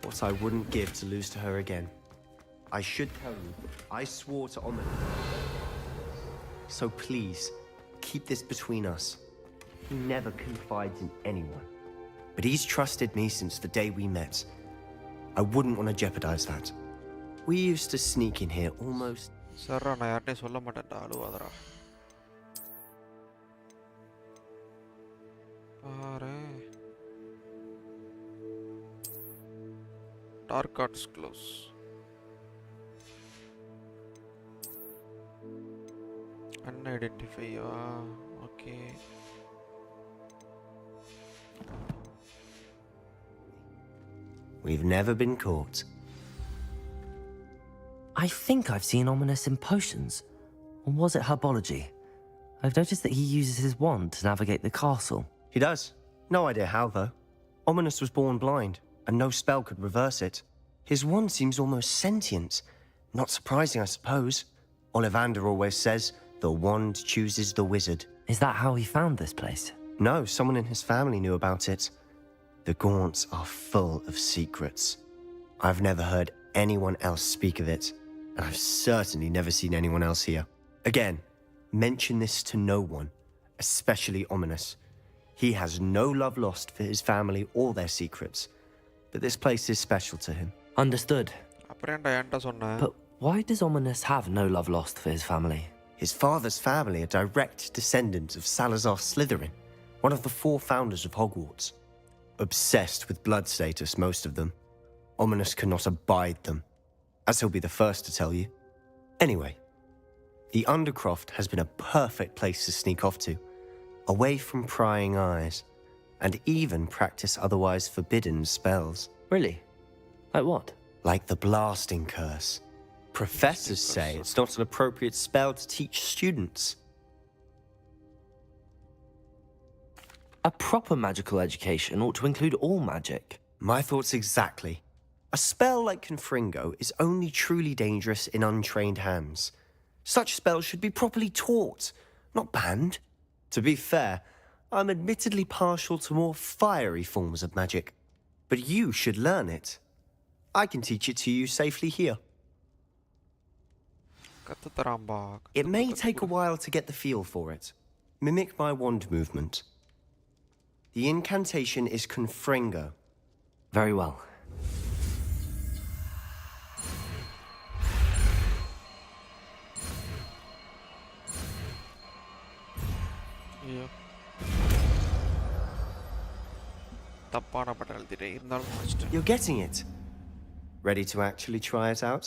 What I wouldn't give to lose to her again. I should tell you, I swore to Ominous. So please, keep this between us. He never confides in anyone. But he's trusted me since the day we met. I wouldn't want to jeopardize that. We used to sneak in here almost... சர்ரா நான் யார்ட்டையும் சொல்ல மாட்டேன்டா, அழுவாதடா. பாரு. Dark Arts close. Unidentify. Okay. We've never been caught. I think I've seen Ominous in potions. Or was it herbology? I've noticed that he uses his wand to navigate the castle. He does. No idea how, though. Ominous was born blind, and no spell could reverse it. His wand seems almost sentient. Not surprising, I suppose. Ollivander always says, the wand chooses the wizard. Is that how he found this place? No, someone in his family knew about it. The Gaunts are full of secrets. I've never heard anyone else speak of it, and I've certainly never seen anyone else here. Again, mention this to no one, especially Ominous. He has no love lost for his family or their secrets, but this place is special to him. Understood. But But why does Ominous have no love lost for his family? His father's family are direct descendants of Salazar Slytherin, one of the 4 founders of Hogwarts. Obsessed with blood status, most of them. Ominous cannot abide them, as he'll be the first to tell you. Anyway, the Undercroft has been a perfect place to sneak off to, away from prying eyes, and even practice otherwise forbidden spells. Really? Like what? Like the blasting curse. Professors say it's not an appropriate spell to teach students. A proper magical education ought to include all magic. My thoughts exactly. A spell like Confringo is only truly dangerous in untrained hands. Such spells should be properly taught, not banned. To be fair, I'm admittedly partial to more fiery forms of magic. But you should learn it. I can teach it to you safely here. It may take a while to get the feel for it. Mimic my wand movement. The incantation is Confringo. Very well. Yeah. தப்பான படம் எழுதிட்டேன் இருந்தாலும் முடிச்சிட்டேன். You're getting it. Ready to actually try it out?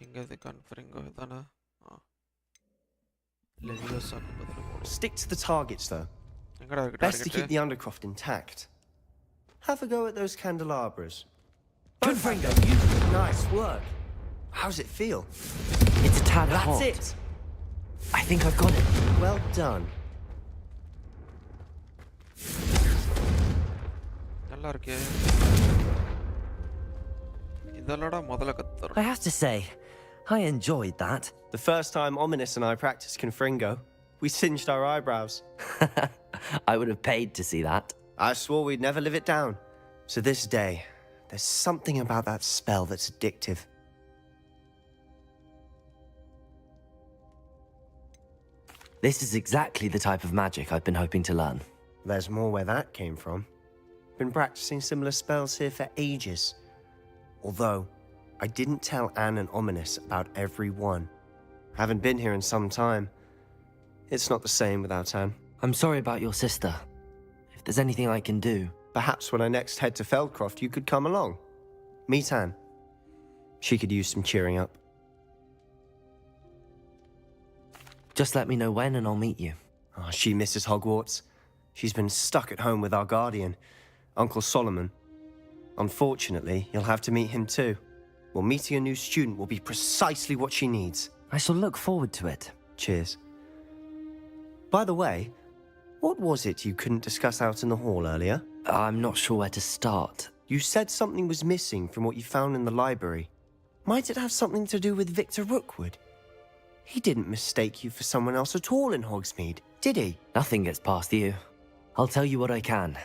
எங்க இது கன்ஃபரிங்கோ தானே? லெவியோசா பதில போடு. Stick to the targets though. எங்கடா இருக்கு Best to target? keep the Undercroft intact. Have a go at those candelabras. Confringo, Nice work. How's it feel? It's a tad That's hot. it. I think I've got it. Well done. நல்லா இருக்கே. இதலடா முதல்ல கத்துறோம். I have to say, I enjoyed that. The first time Ominous and I practiced Confringo, we singed our eyebrows. I would have paid to see that. I swore we'd never live it down. So this day, there's something about that spell that's addictive. This is exactly the type of magic I've been hoping to learn. There's more where that came from. Been practicing similar spells here for ages. Although, I didn't tell Anne and Ominous about every one. Haven't been here in some time. It's not the same without Anne. I'm sorry about your sister. If there's anything I can do... Perhaps when I next head to Feldcroft, you could come along. Meet Anne. She could use some cheering up. Just let me know when and I'll meet you. Oh, she misses Hogwarts. She's been stuck at home with our guardian, Uncle Solomon. Unfortunately, you'll have to meet him too. Well, meeting a new student will be precisely what she needs. I shall look forward to it. Cheers. By the way, what was it you couldn't discuss out in the hall earlier? I'm not sure where to start. You said something was missing from what you found in the library. Might it have something to do with Victor Rookwood? He didn't mistake you for someone else at all in Hogsmeade, did he? Nothing gets past you. I'll tell you what I can.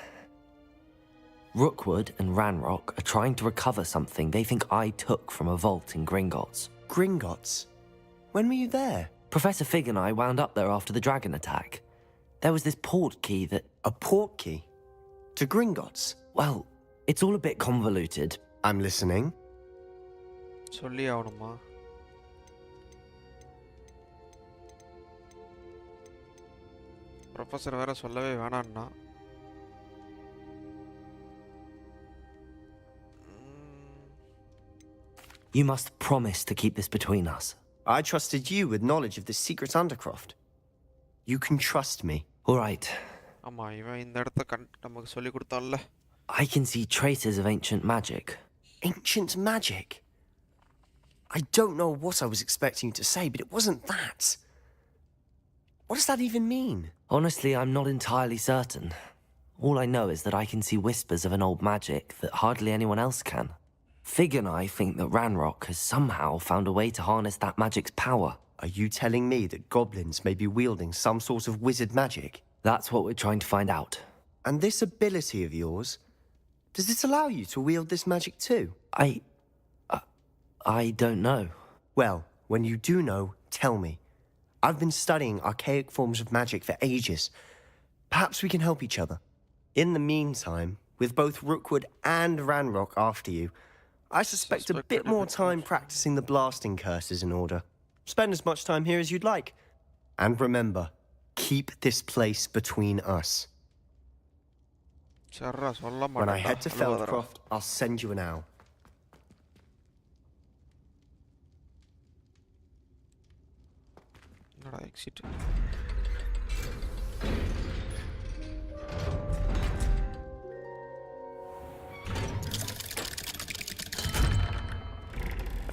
Rookwood and Ranrock are trying to recover something they think I took from a vault in Gringotts. Gringotts? When were you there? Professor Fig and I wound up there after the dragon attack. There was this port key that... A port key? To Gringotts? Well, it's all a bit convoluted. I'm listening. சொல்லி ஆகணுமா? Professor வேற சொல்லவே வேணான்னா. You must promise to keep this between us. I trusted you with knowledge of the secret Undercroft. You can trust me. All right. ஆமா, இவன் இந்த இடத்த நமக்கு சொல்லி கொடுத்தான்ல. I can see traces of ancient magic. Ancient magic? I don't know what I was expecting you to say, but it wasn't that. What does that even mean? Honestly, I'm not entirely certain. All I know is that I can see whispers of an old magic that hardly anyone else can. Fig and I think that Ranrock has somehow found a way to harness that magic's power. Are you telling me that goblins may be wielding some sort of wizard magic? That's what we're trying to find out. And this ability of yours, does it allow you to wield this magic too? I don't know. Well, when you do know, tell me. I've been studying archaic forms of magic for ages. Perhaps we can help each other. In the meantime, with both Rookwood and Ranrock after you, I suspect a bit more time practicing the blasting curses in order. Spend as much time here as you'd like. And remember, keep this place between us. When I head to Feldcroft, I'll send you an owl. Exit.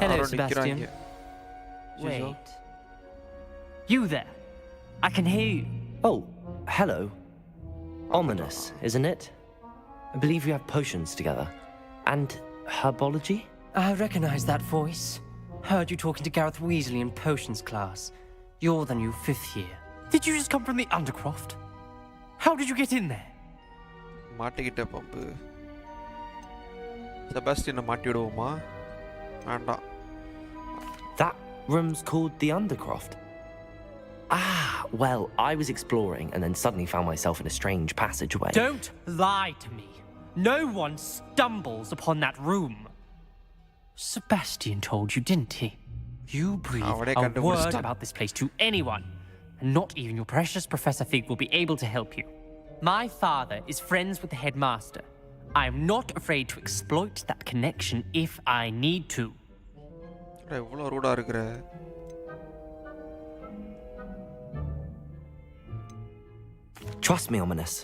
Hello, Sebastian. Wait. You there? I can hear you. Oh, hello. Ominous, isn't it? I believe you have potions together. And herbology? I recognize that voice. Heard you talking to Gareth Weasley in potions class. You're the new 5th year. Did you just come from the Undercroft? How did you get in there? மாட்டிக்கிட்ட pump. செபாஸ்டியனை மாட்டி விடுவோமா? வேண்டாம். That room's called the Undercroft. Ah, well, I was exploring and then suddenly found myself in a strange passageway. Don't lie to me. No one stumbles upon that room. Sebastian told you, didn't he? You breathe a word about this place to anyone, and not even your precious Professor Fig will be able to help you. My father is friends with the headmaster. I am not afraid to exploit that connection if I need to. எவ்வளவு ரூடா இருக்குற. Trust me, Ominous.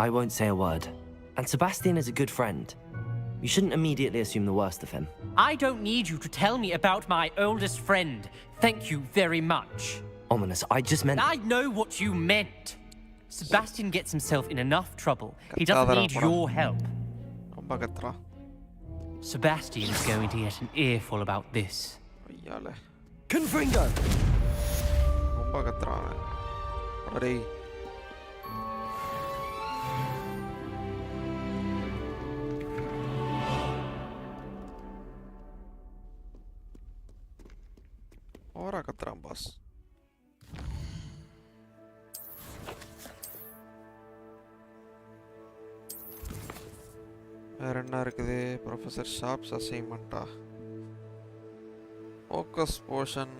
I won't say a word. And Sebastian is a good friend. You shouldn't immediately assume the worst of him. I don't need you to tell me about my oldest friend. Thank you very much. ominous. I just meant... I know what you meant. Sebastian gets himself in enough trouble. He doesn't need your help. ரொம்ப கத்துறா. Sebastian is going to get an earful about this. ஐயால. Confringo! ரொம்ப கத்துறா. அடடே. ஓரா கத்துறான் pass. வேற என்ன இருக்குது? Professor Sharp's அசைன்மெண்ட்டா? Focus potion.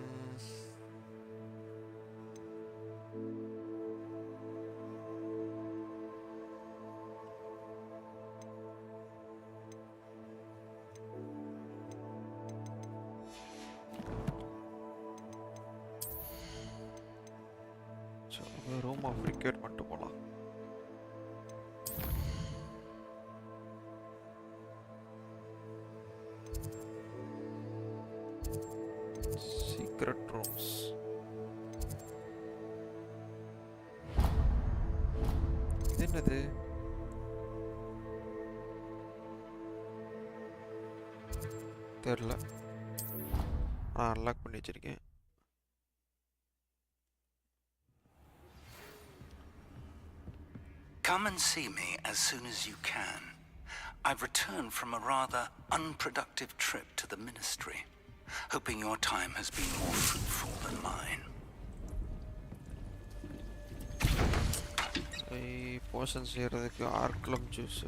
Room of requirement போலாம். Secret rooms. இது என்னது? தெரியல. அன்லாக் பண்ணி வச்சிருக்கேன். Come and see me as soon as you can. I've returned from a rather unproductive trip to the ministry, hoping your time has been more fruitful than mine. Potions செய்யறதுக்கு ஆர்க்லம் juice.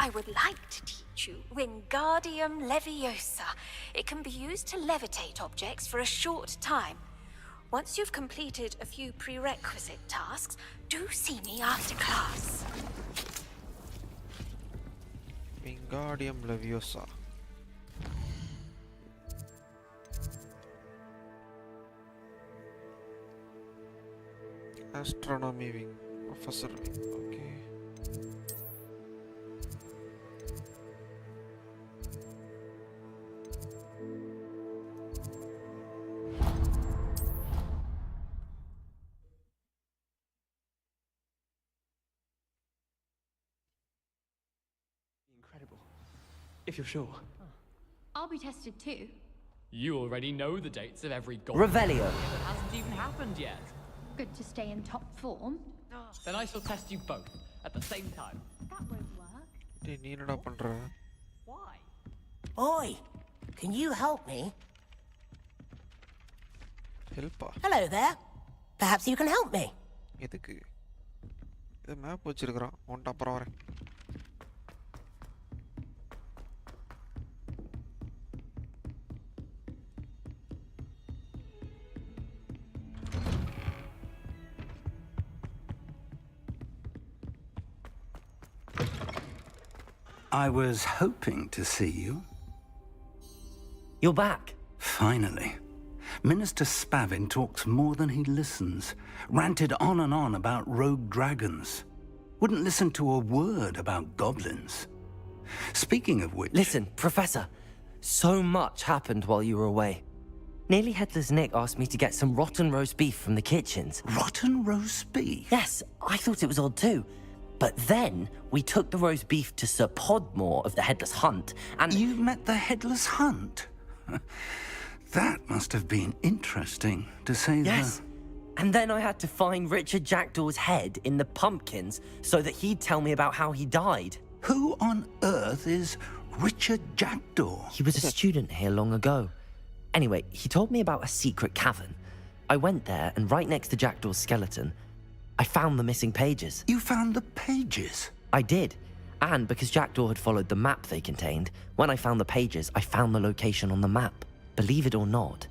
I would like to teach you Wingardium Leviosa. It can be used to levitate objects for a short time. Once you've completed a few prerequisite tasks, do see me after class. Wingardium Leviosa. Astronomy wing, professor wing. Okay. If you're sure. I'll be tested too. You already know the dates of every god. Revelio. That hasn't even happened yet. Good to stay in top form. Then I shall test you both at the same time. That won't work. நீ என்னடா பண்ற? Why? Oi, can you help me? ஹெல்ப்பா? Hello there. Perhaps you can help me. எதுக்கு? இது map வச்சிருக்கான். ஒன்ட்ட அப்புறம் வரேன். I was hoping to see you. You're back. Finally. Minister Spavin talks more than he listens. Ranted on and on about rogue dragons. Wouldn't listen to a word about goblins. Speaking of which... Listen, Professor. So much happened while you were away. Nearly Headless Nick asked me to get some rotten roast beef from the kitchens. Rotten roast beef? Yes, I thought it was odd too. But then we took the roast beef to Sir Podmore of the Headless Hunt, and... You met the Headless Hunt? That must have been interesting, to say the... Yes. And then I had to find Richard Jackdaw's head in the pumpkins so that he'd tell me about how he died. Who on earth is Richard Jackdaw? He was a student here long ago. Anyway, he told me about a secret cavern. I went there, and right next to Jackdaw's skeleton, I found the missing pages. You found the pages? I did. And because Jackdaw had followed the map they contained, when I found the pages, I found the location on the map. Believe it or not,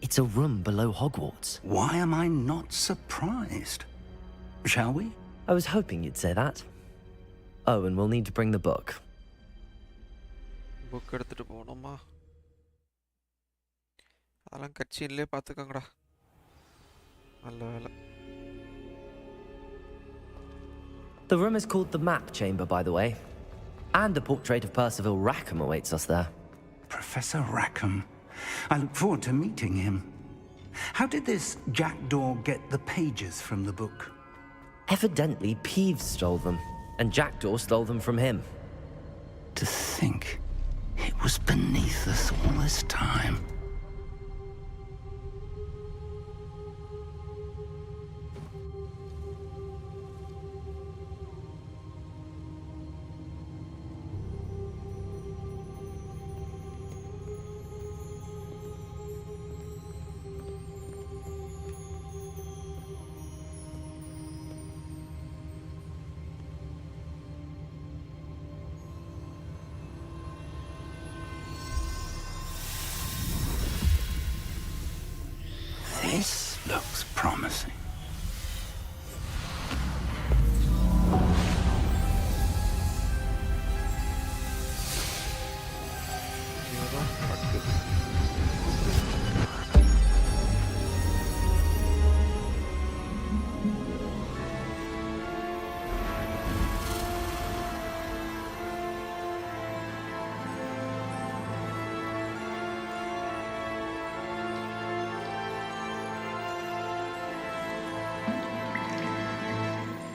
it's a room below Hogwarts. Why am I not surprised? Shall we? I was hoping you'd say that. Oh, and we'll need to bring the book. Book எடுத்துட்டு போணுமா? அதெல்லாம் கட்சியிலே பார்த்துக்கங்கடா. நல்ல வேலை. The room is called the Map Chamber, by the way. And a portrait of Percival Rackham awaits us there. Professor Rackham. I look forward to meeting him. How did this jackdaw get the pages from the book? Evidently, Peeves stole them, and Jackdaw stole them from him. To think it was beneath us all this time. This looks promising.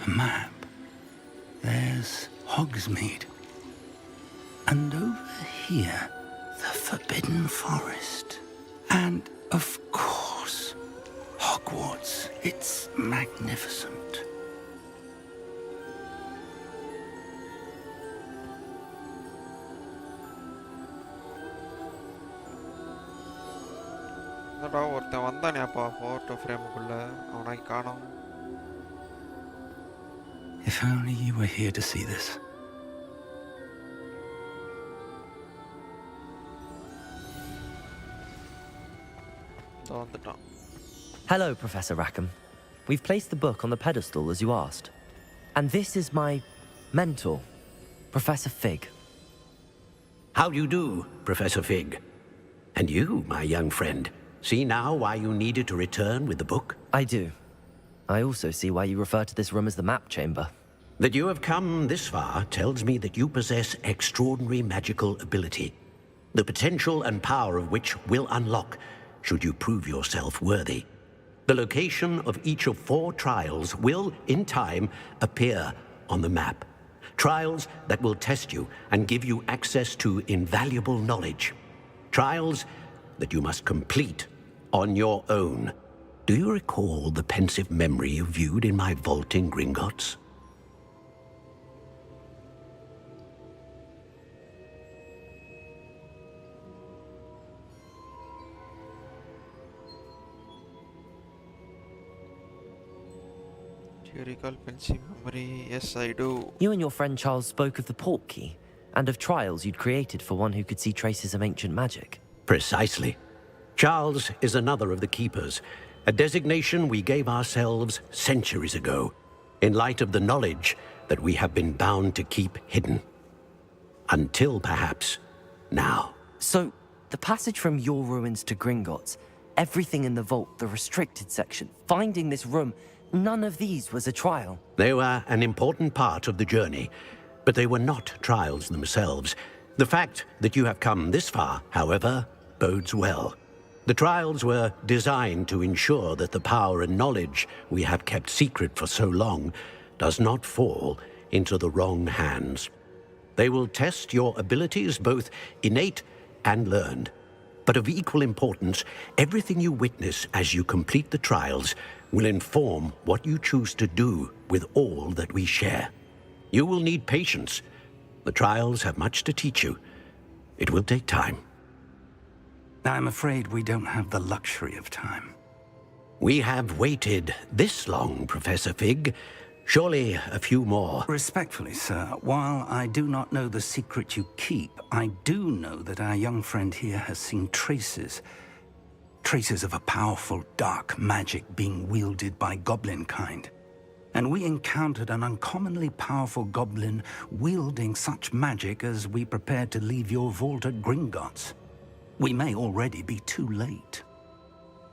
A map. There's Hogsmeade. And over here, the Forbidden Forest. And, of course, Hogwarts. It's magnificent. ஒருத்தன் வந்தானேப்பா photo ஃப்ரேமுக்குள்ள அவனை காணோம். If only you were here to see this. Hello, Professor Rackham. We've placed the book on the pedestal as you asked. And this is my mentor, Professor Fig. How do you do, Professor Fig? And you, my young friend, see now why you needed to return with the book? I do. I also see why you refer to this room as the map chamber. That you have come this far tells me that you possess extraordinary magical ability, the potential and power of which will unlock should you prove yourself worthy. The location of each of 4 trials will, in time, appear on the map. Trials that will test you and give you access to invaluable knowledge. Trials that you must complete on your own. Do you recall the pensive memory you viewed in my vault in Gringotts? Do you recall pensive memory? Yes, I do. You and your friend Charles spoke of the port key, and of trials you'd created for one who could see traces of ancient magic. Precisely. Charles is another of the keepers, a designation we gave ourselves centuries ago, in light of the knowledge that we have been bound to keep hidden. Until, perhaps, now. So, the passage from your ruins to Gringotts, everything in the vault, the restricted section, finding this room, none of these was a trial. They were an important part of the journey, but they were not trials themselves. The fact that you have come this far, however, bodes well. The trials were designed to ensure that the power and knowledge we have kept secret for so long does not fall into the wrong hands. They will test your abilities, both innate and learned. But of equal importance, everything you witness as you complete the trials will inform what you choose to do with all that we share. You will need patience. The trials have much to teach you. It will take time. I'm afraid we don't have the luxury of time. We have waited this long, Professor Fig. Surely a few more. Respectfully, sir, while I do not know the secret you keep, I do know that our young friend here has seen traces of a powerful dark magic being wielded by goblin kind. And we encountered an uncommonly powerful goblin wielding such magic as we prepared to leave your vault at Gringotts. We may already be too late.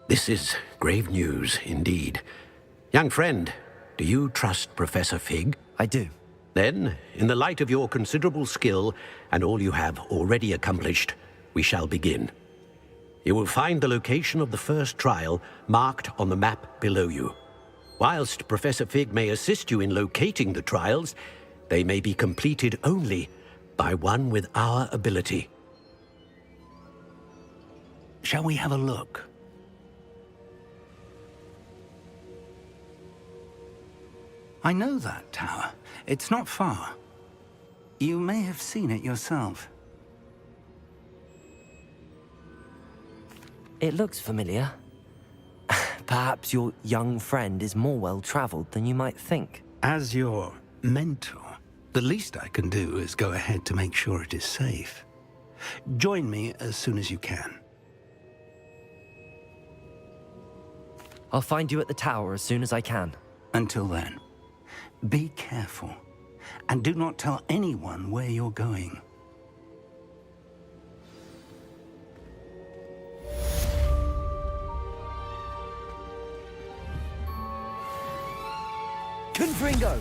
This is grave news indeed. Young friend, do you trust Professor Fig? I do. Then, in the light of your considerable skill and all you have already accomplished, we shall begin. You will find the location of the first trial marked on the map below you. Whilst Professor Fig may assist you in locating the trials, they may be completed only by one with our ability. Shall we have a look? I know that tower. It's not far. You may have seen it yourself. It looks familiar. Perhaps your young friend is more well-traveled than you might think. As your mentor, the least I can do is go ahead to make sure it is safe. Join me as soon as you can. I'll find you at the tower as soon as I can. Until then, be careful, and do not tell anyone where you're going. Confringo!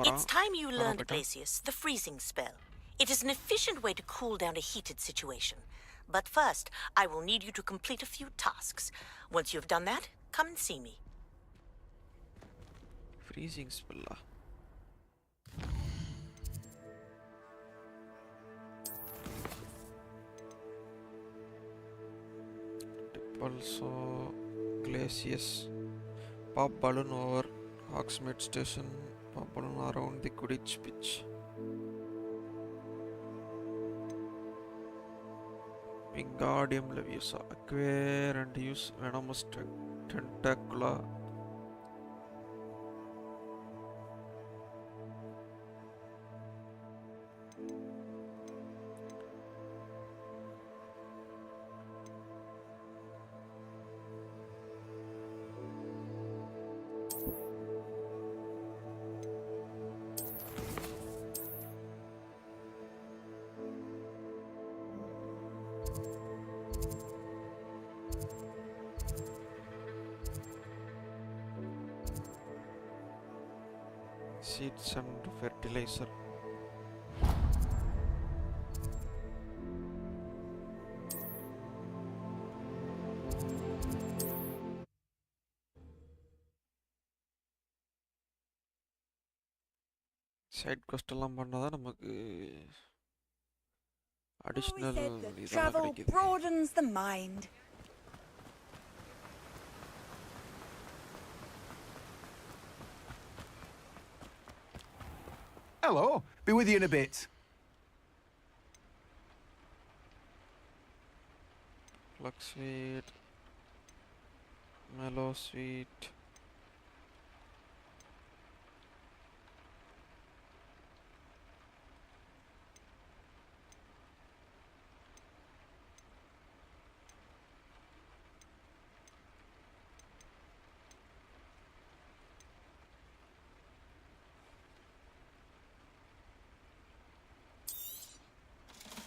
It's time you learned, Glacius, the freezing spell. It is an efficient way to cool down a heated situation. But first, I will need you to complete a few tasks. Once you have done that, come and see me. Freezing spell. Also, Glacius. Pop balloon over Hogsmeade Station. Pop balloon around the Quidditch pitch. Wingardium Leviosa. Acquire and use Venomous Tentacula. Seeds and fertilizer. Side quest எல்லாம் பண்ணாதான் நமக்கு additional travel broadens the mind. Hello, be with you in a bit. Flux sweet, mellow sweet.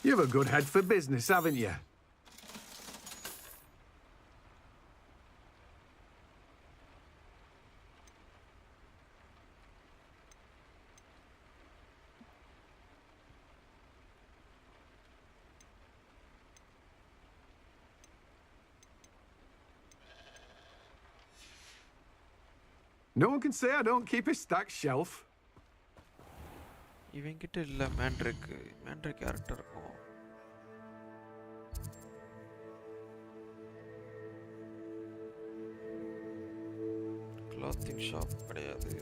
You've a good head for business, haven't you? No one can say I don't keep a stacked shelf. இவங்கிட்ட இல்ல மேண்ட்ரிக் character இருக்கும். Clothing shop கிடையாது.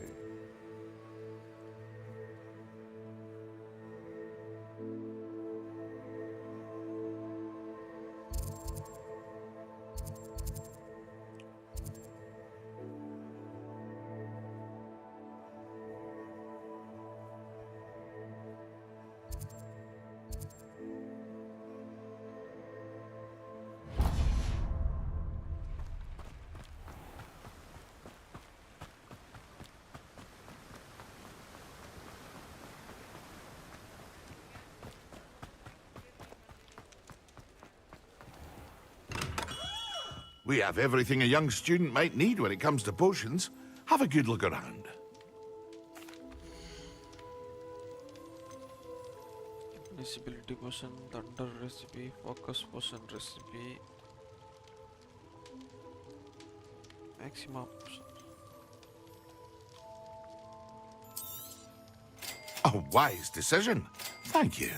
We have everything a young student might need when it comes to potions. Have a good look around. Invisibility potion, thunder recipe, focus potion recipe, maxima potion. A wise decision. Thank you.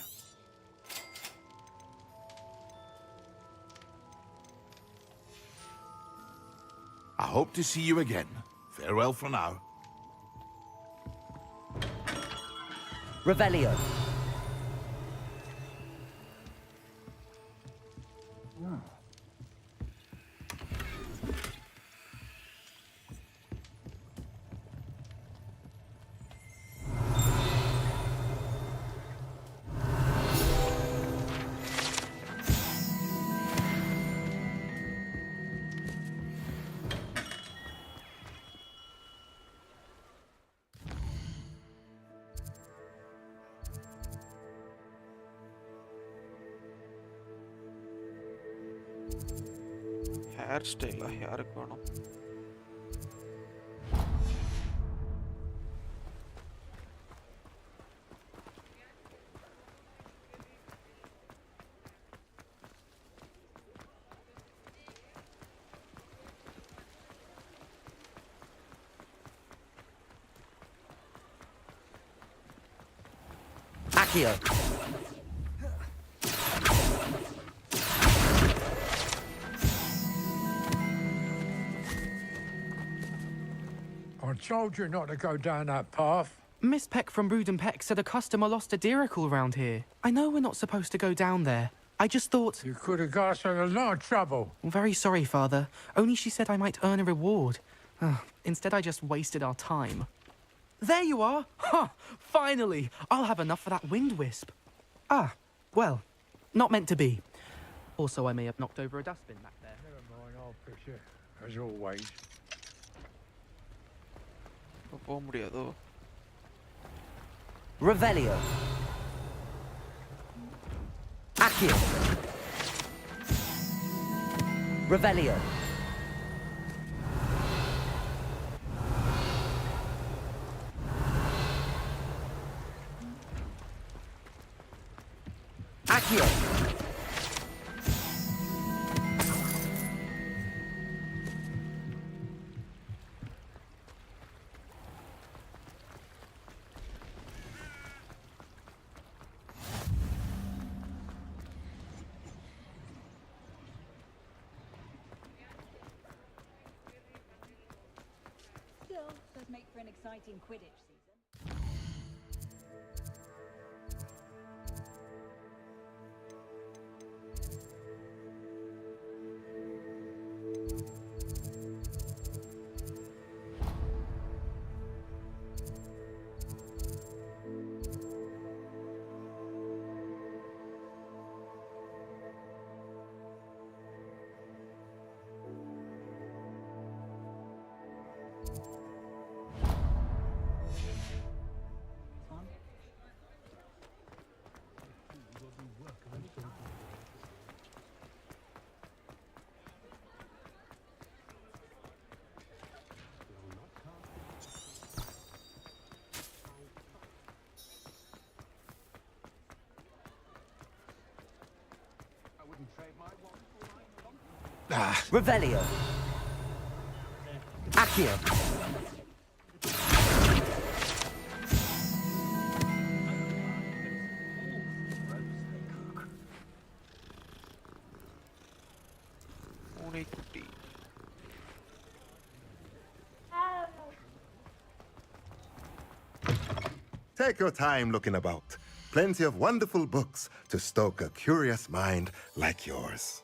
I hope to see you again. Farewell for now. Revelio. Hairstyle, hair kono. Accio. I told you not to go down that path. Miss Peck from Brood and Peck said a customer lost a deeracle around here. I know we're not supposed to go down there. I just thought... You could have got us in a lot of trouble. I'm very sorry, Father. Only she said I might earn a reward. Instead, I just wasted our time. There you are! Ha! Finally! I'll have enough for that wind wisp. Ah, well, not meant to be. Also, I may have knocked over a dustbin back there. Never mind, I'll fix it, as always. Revelio. Accio. Revelio. Accio. Still, does make for an exciting Quidditch season. Revelio. Accio. Take your time looking about. Plenty of wonderful books to stoke a curious mind like yours.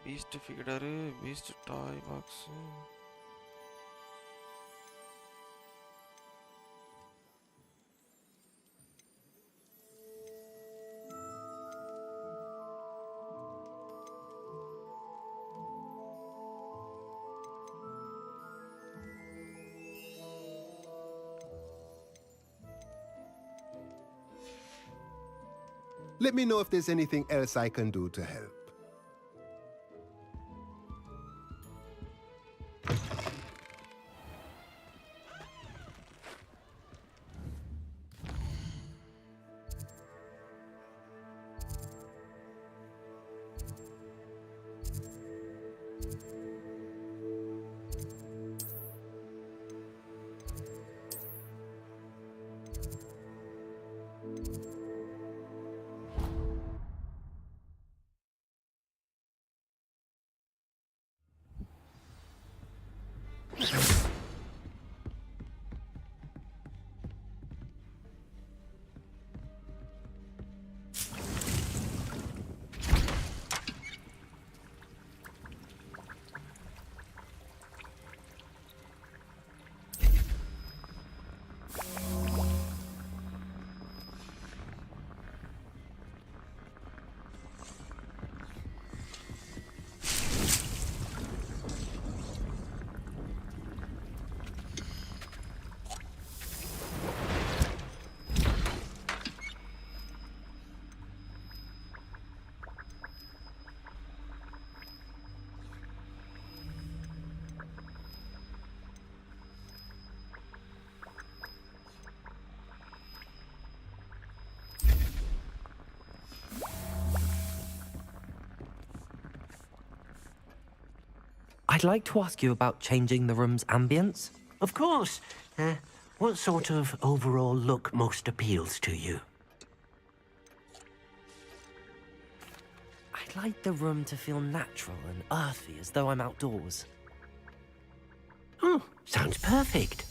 Beast figure, beast toy box. Let me know if there's anything else I can do to help. I'd like to ask you about changing the room's ambience. Of course. What sort of overall look most appeals to you? I'd like the room to feel natural and earthy, as though I'm outdoors. Oh, sounds perfect.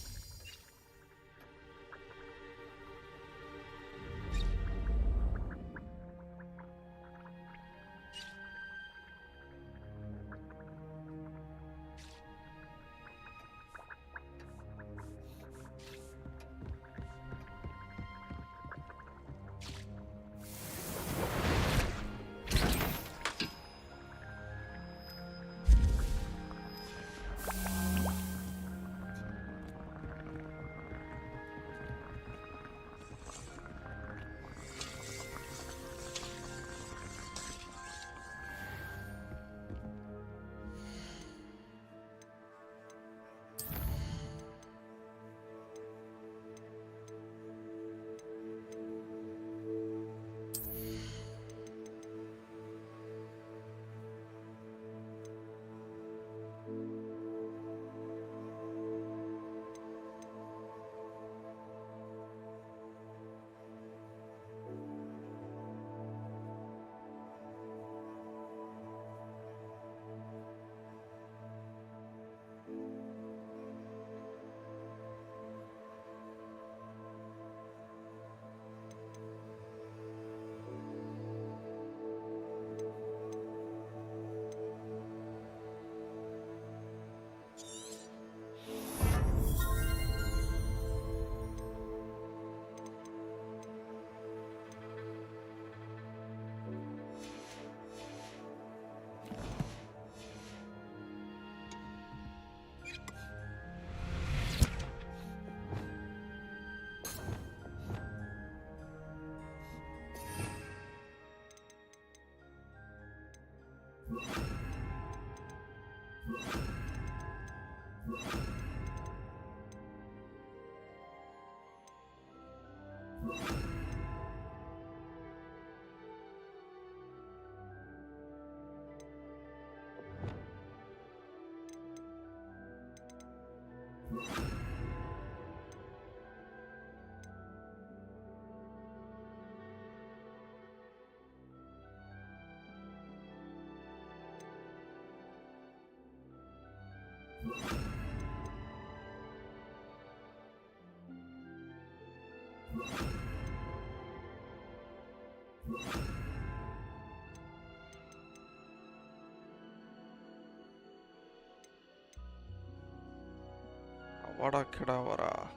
Avada Kedavra.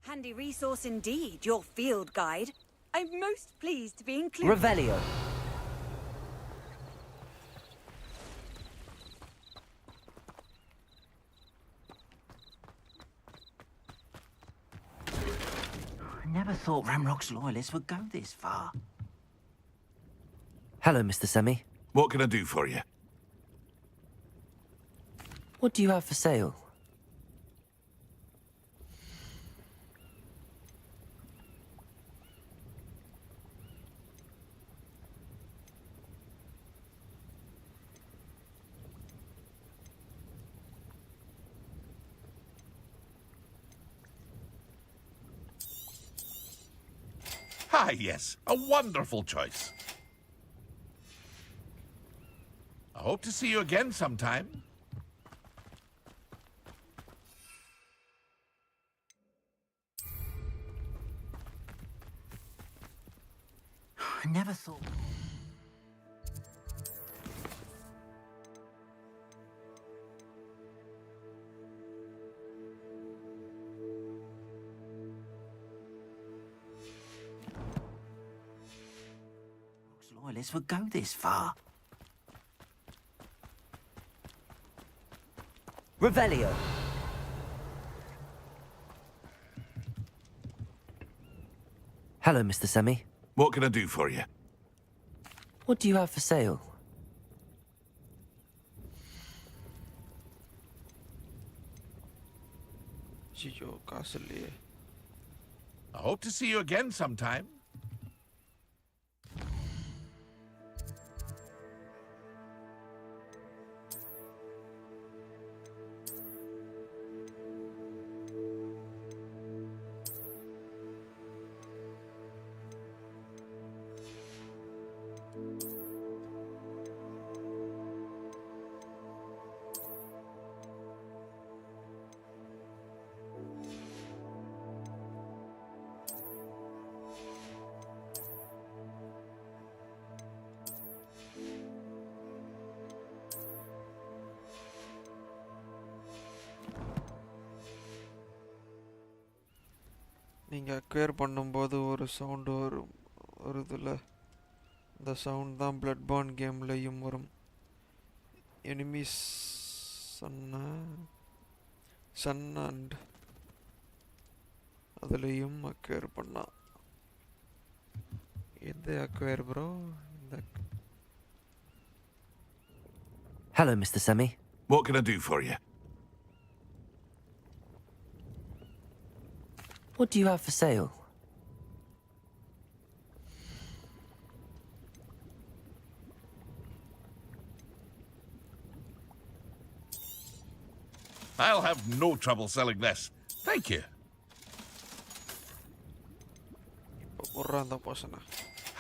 Handy resource indeed, your field guide. I'm most pleased to be included. Revelio. I never thought Ramrock's loyalists would go this far. Hello, Mr. Semi. What can I do for you? What do you have for sale? Ah, yes, a wonderful choice. I hope to see you again sometime. I never thought... Loyalists would go this far. Revelio. Hello, Mr. Semi. What can I do for you? What do you have for sale? I hope to see you again sometime. நீங்கள் acquire பண்ணும்போது ஒரு sound வரும் ஒரு இதில் இந்த sound தான் blood bond கேம்லையும் வரும் enemies Sun and அதுலேயும் அக்வயர் பண்ணா எந்த அக்வயர் ப்ரோ இந்த Hello, Mr. Semi. What can I do for you? What do you have for sale? I'll have no trouble selling this. Thank you.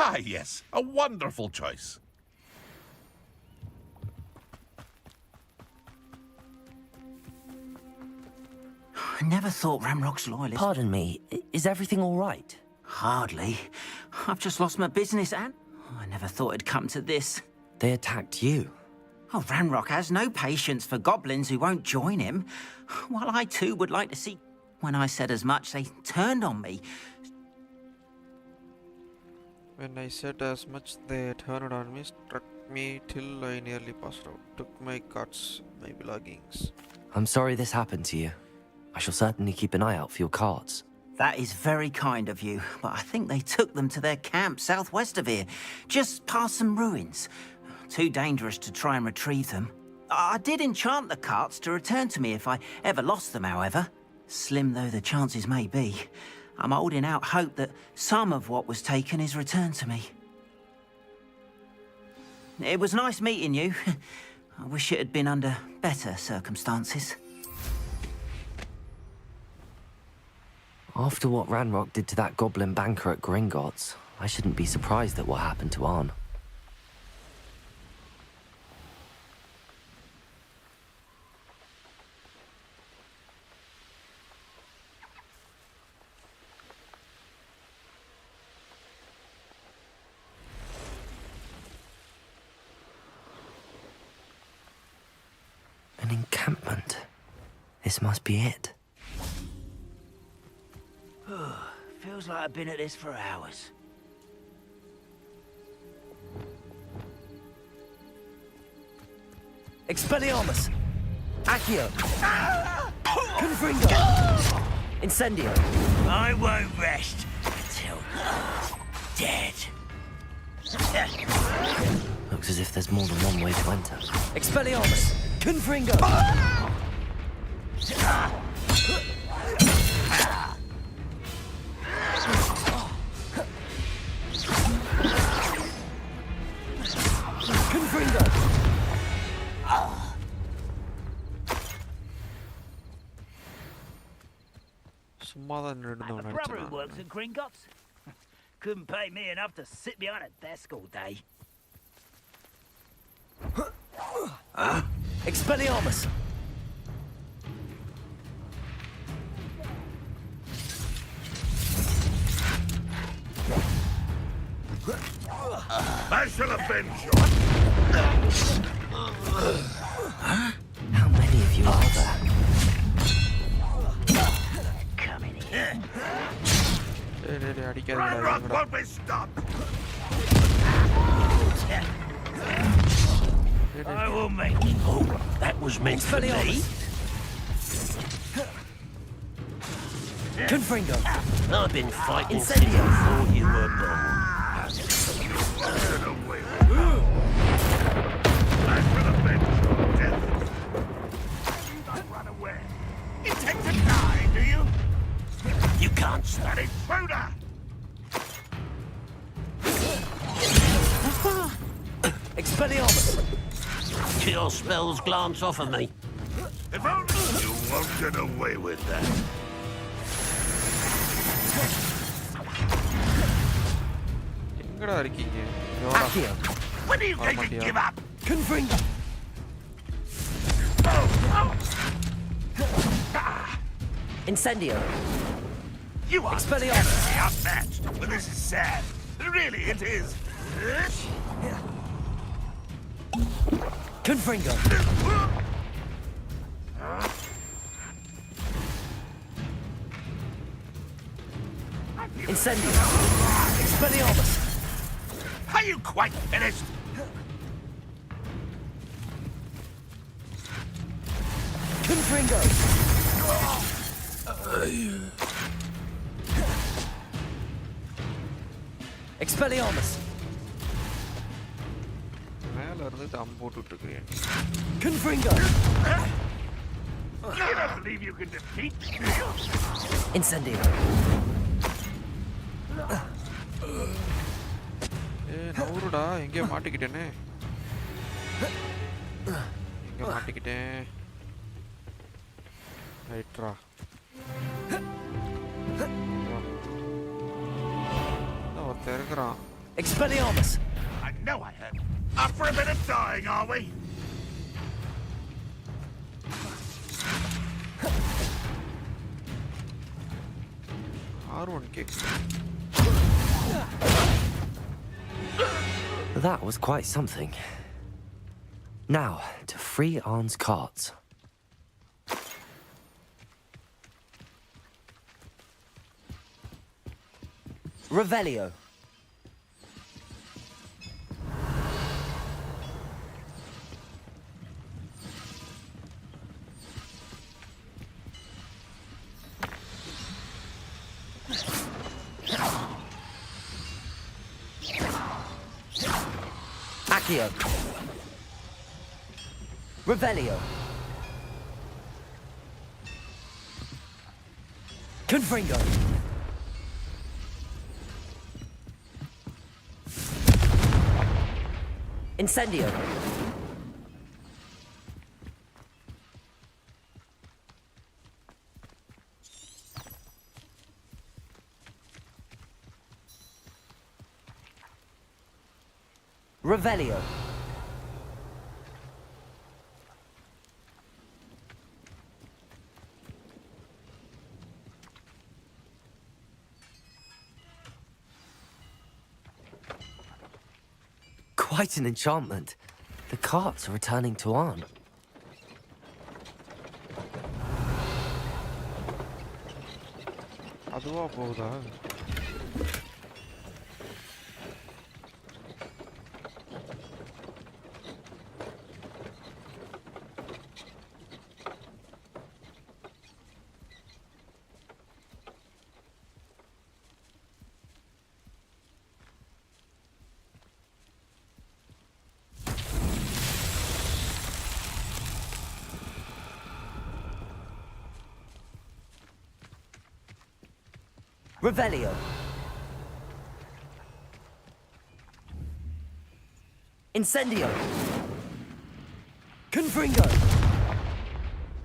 Ah, yes, a wonderful choice. I never thought Ramrock's loyalists... Pardon me, is everything all right? Hardly. I've just lost my business and... I never thought it'd come to this. They attacked you. Oh, Ranrock has no patience for goblins who won't join him. While I too would like to see... When I said as much, they turned on me. When I said as much, they turned on me, struck me till I nearly passed out, took my cards, my belongings. I'm sorry this happened to you. I shall certainly keep an eye out for your cards. That is very kind of you, but I think they took them to their camp southwest of here, just past some ruins. Too dangerous to try and retrieve them. I did enchant the carts to return to me if I ever lost them, however. Slim though the chances may be, I'm holding out hope that some of what was taken is returned to me. It was nice meeting you. I wish it had been under better circumstances. After what Ranrock did to that goblin banker at Gringotts, I shouldn't be surprised at what happened to Arn. An encampment. This must be it. Feels like I've been at this for hours. Expelliarmus! Accio! Confringo! Incendio! I won't rest till dead. Looks as if there's more than one way to enter. Expelliarmus! Confringo! Confringo! சும்மா தான் I have a brother who works at Gringotts. couldn't pay me enough to sit behind a desk all day. Expelliarmus! I shall avenge you. How many of you are there? Come in here. Grand Rock won't be stopped. I will make it. Oh, that was meant for me. Confringo! I've been fighting since before you were born. Intend to die, do you? You can't stop it. Intruder! Expelliarmus! Your spells glance off of me. If only you won't get away with that. எங்கடா இருக்கீங்க? Accio! When are you going to give up? Confringo! Incendio! You are Expelliarmus! terribly outmatched. But this is sad. Really, it is. Confringo! Incendio! Expelliarmus! Are you quite finished? Confringo! Expelliarmus! மேல இருந்து தம் போட்டுட்டு இருக்கேன். Confringo! You don't believe you can defeat me? Incendio! நவுருடா எங்கேயோ மாட்டிக்கிட்டேனே. எங்க மாட்டிக்கிட்டேன்? ரைட்ரா. ஒருத்தர் இருக்கிறான். Expelliarmus! I know I have. Up for a bit of dying, are we? R1 kicks. That was quite something. Now, to free Arn's carts. Revelio. Accio. Revelio. Confringo. Incendio. Revelio. Quite an enchantment. The carts are returning to Arn. அதுவா போகுதா? Revelio. Incendio. Confringo.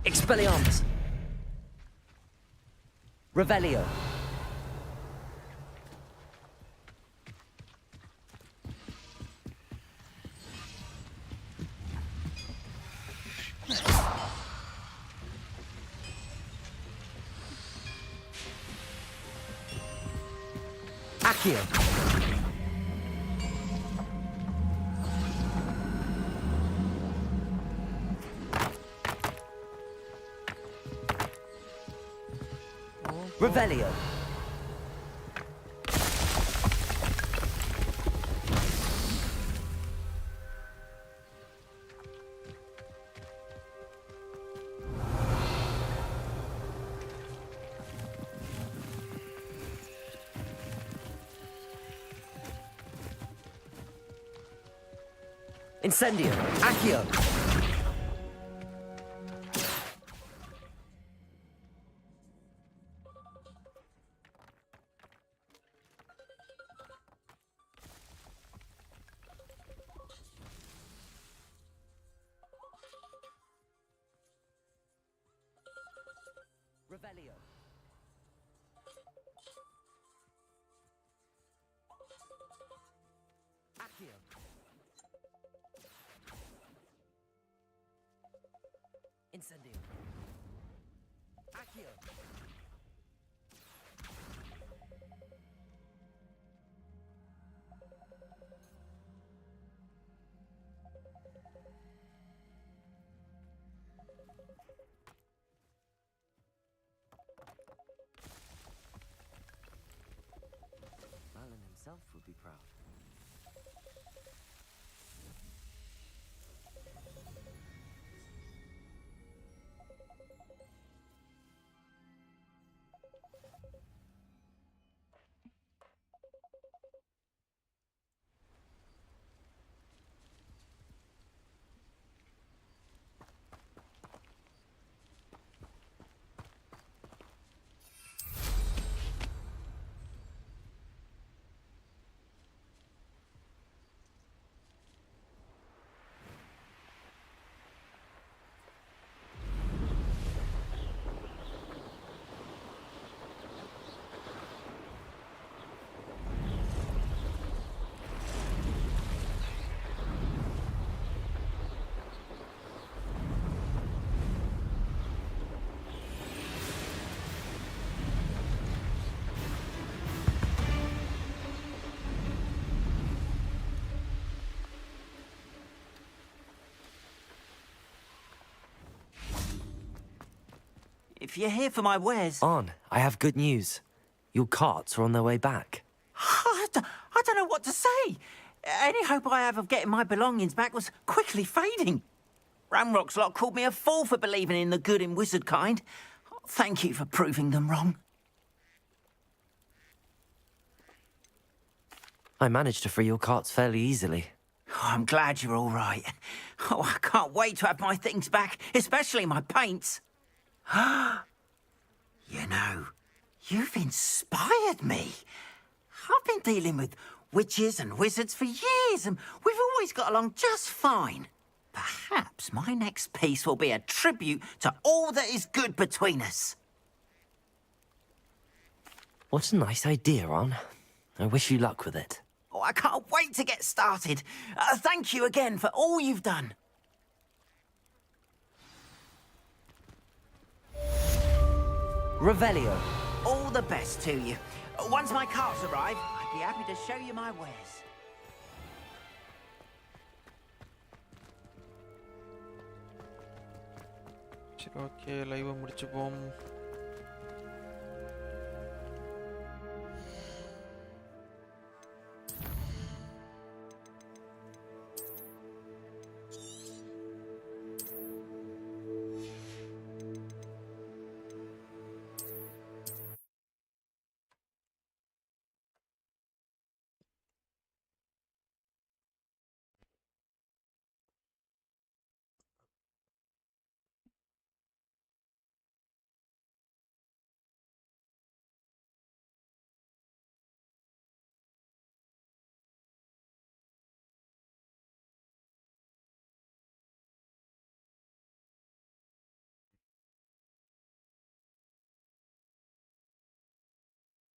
Expelliarmus. Revelio. Accio. Revelio. Incendio. Accio. Revelio. Accio. Incendio. Accio. Merlin himself would be proud. If you're here for my wares... On, I have good news. Your carts are on their way back. I don't know what to say. Any hope I have of getting my belongings back was quickly fading. Ramrock's lot called me a fool for believing in the good in wizard kind. Thank you for proving them wrong. I managed to free your carts fairly easily. Oh, I'm glad you're all right. Oh, I can't wait to have my things back, especially my paints. You know, you've inspired me. I've been dealing with witches and wizards for years, and we've always got along just fine. Perhaps my next piece will be a tribute to all that is good between us. What a nice idea, Ron. I wish you luck with it. Oh, I can't wait to get started. Thank you again for all you've done. Revelio. All the best to you. Once my carts arrive, I'd be happy to show you my wares. சரி okay லைவை முடிச்சுப்போம்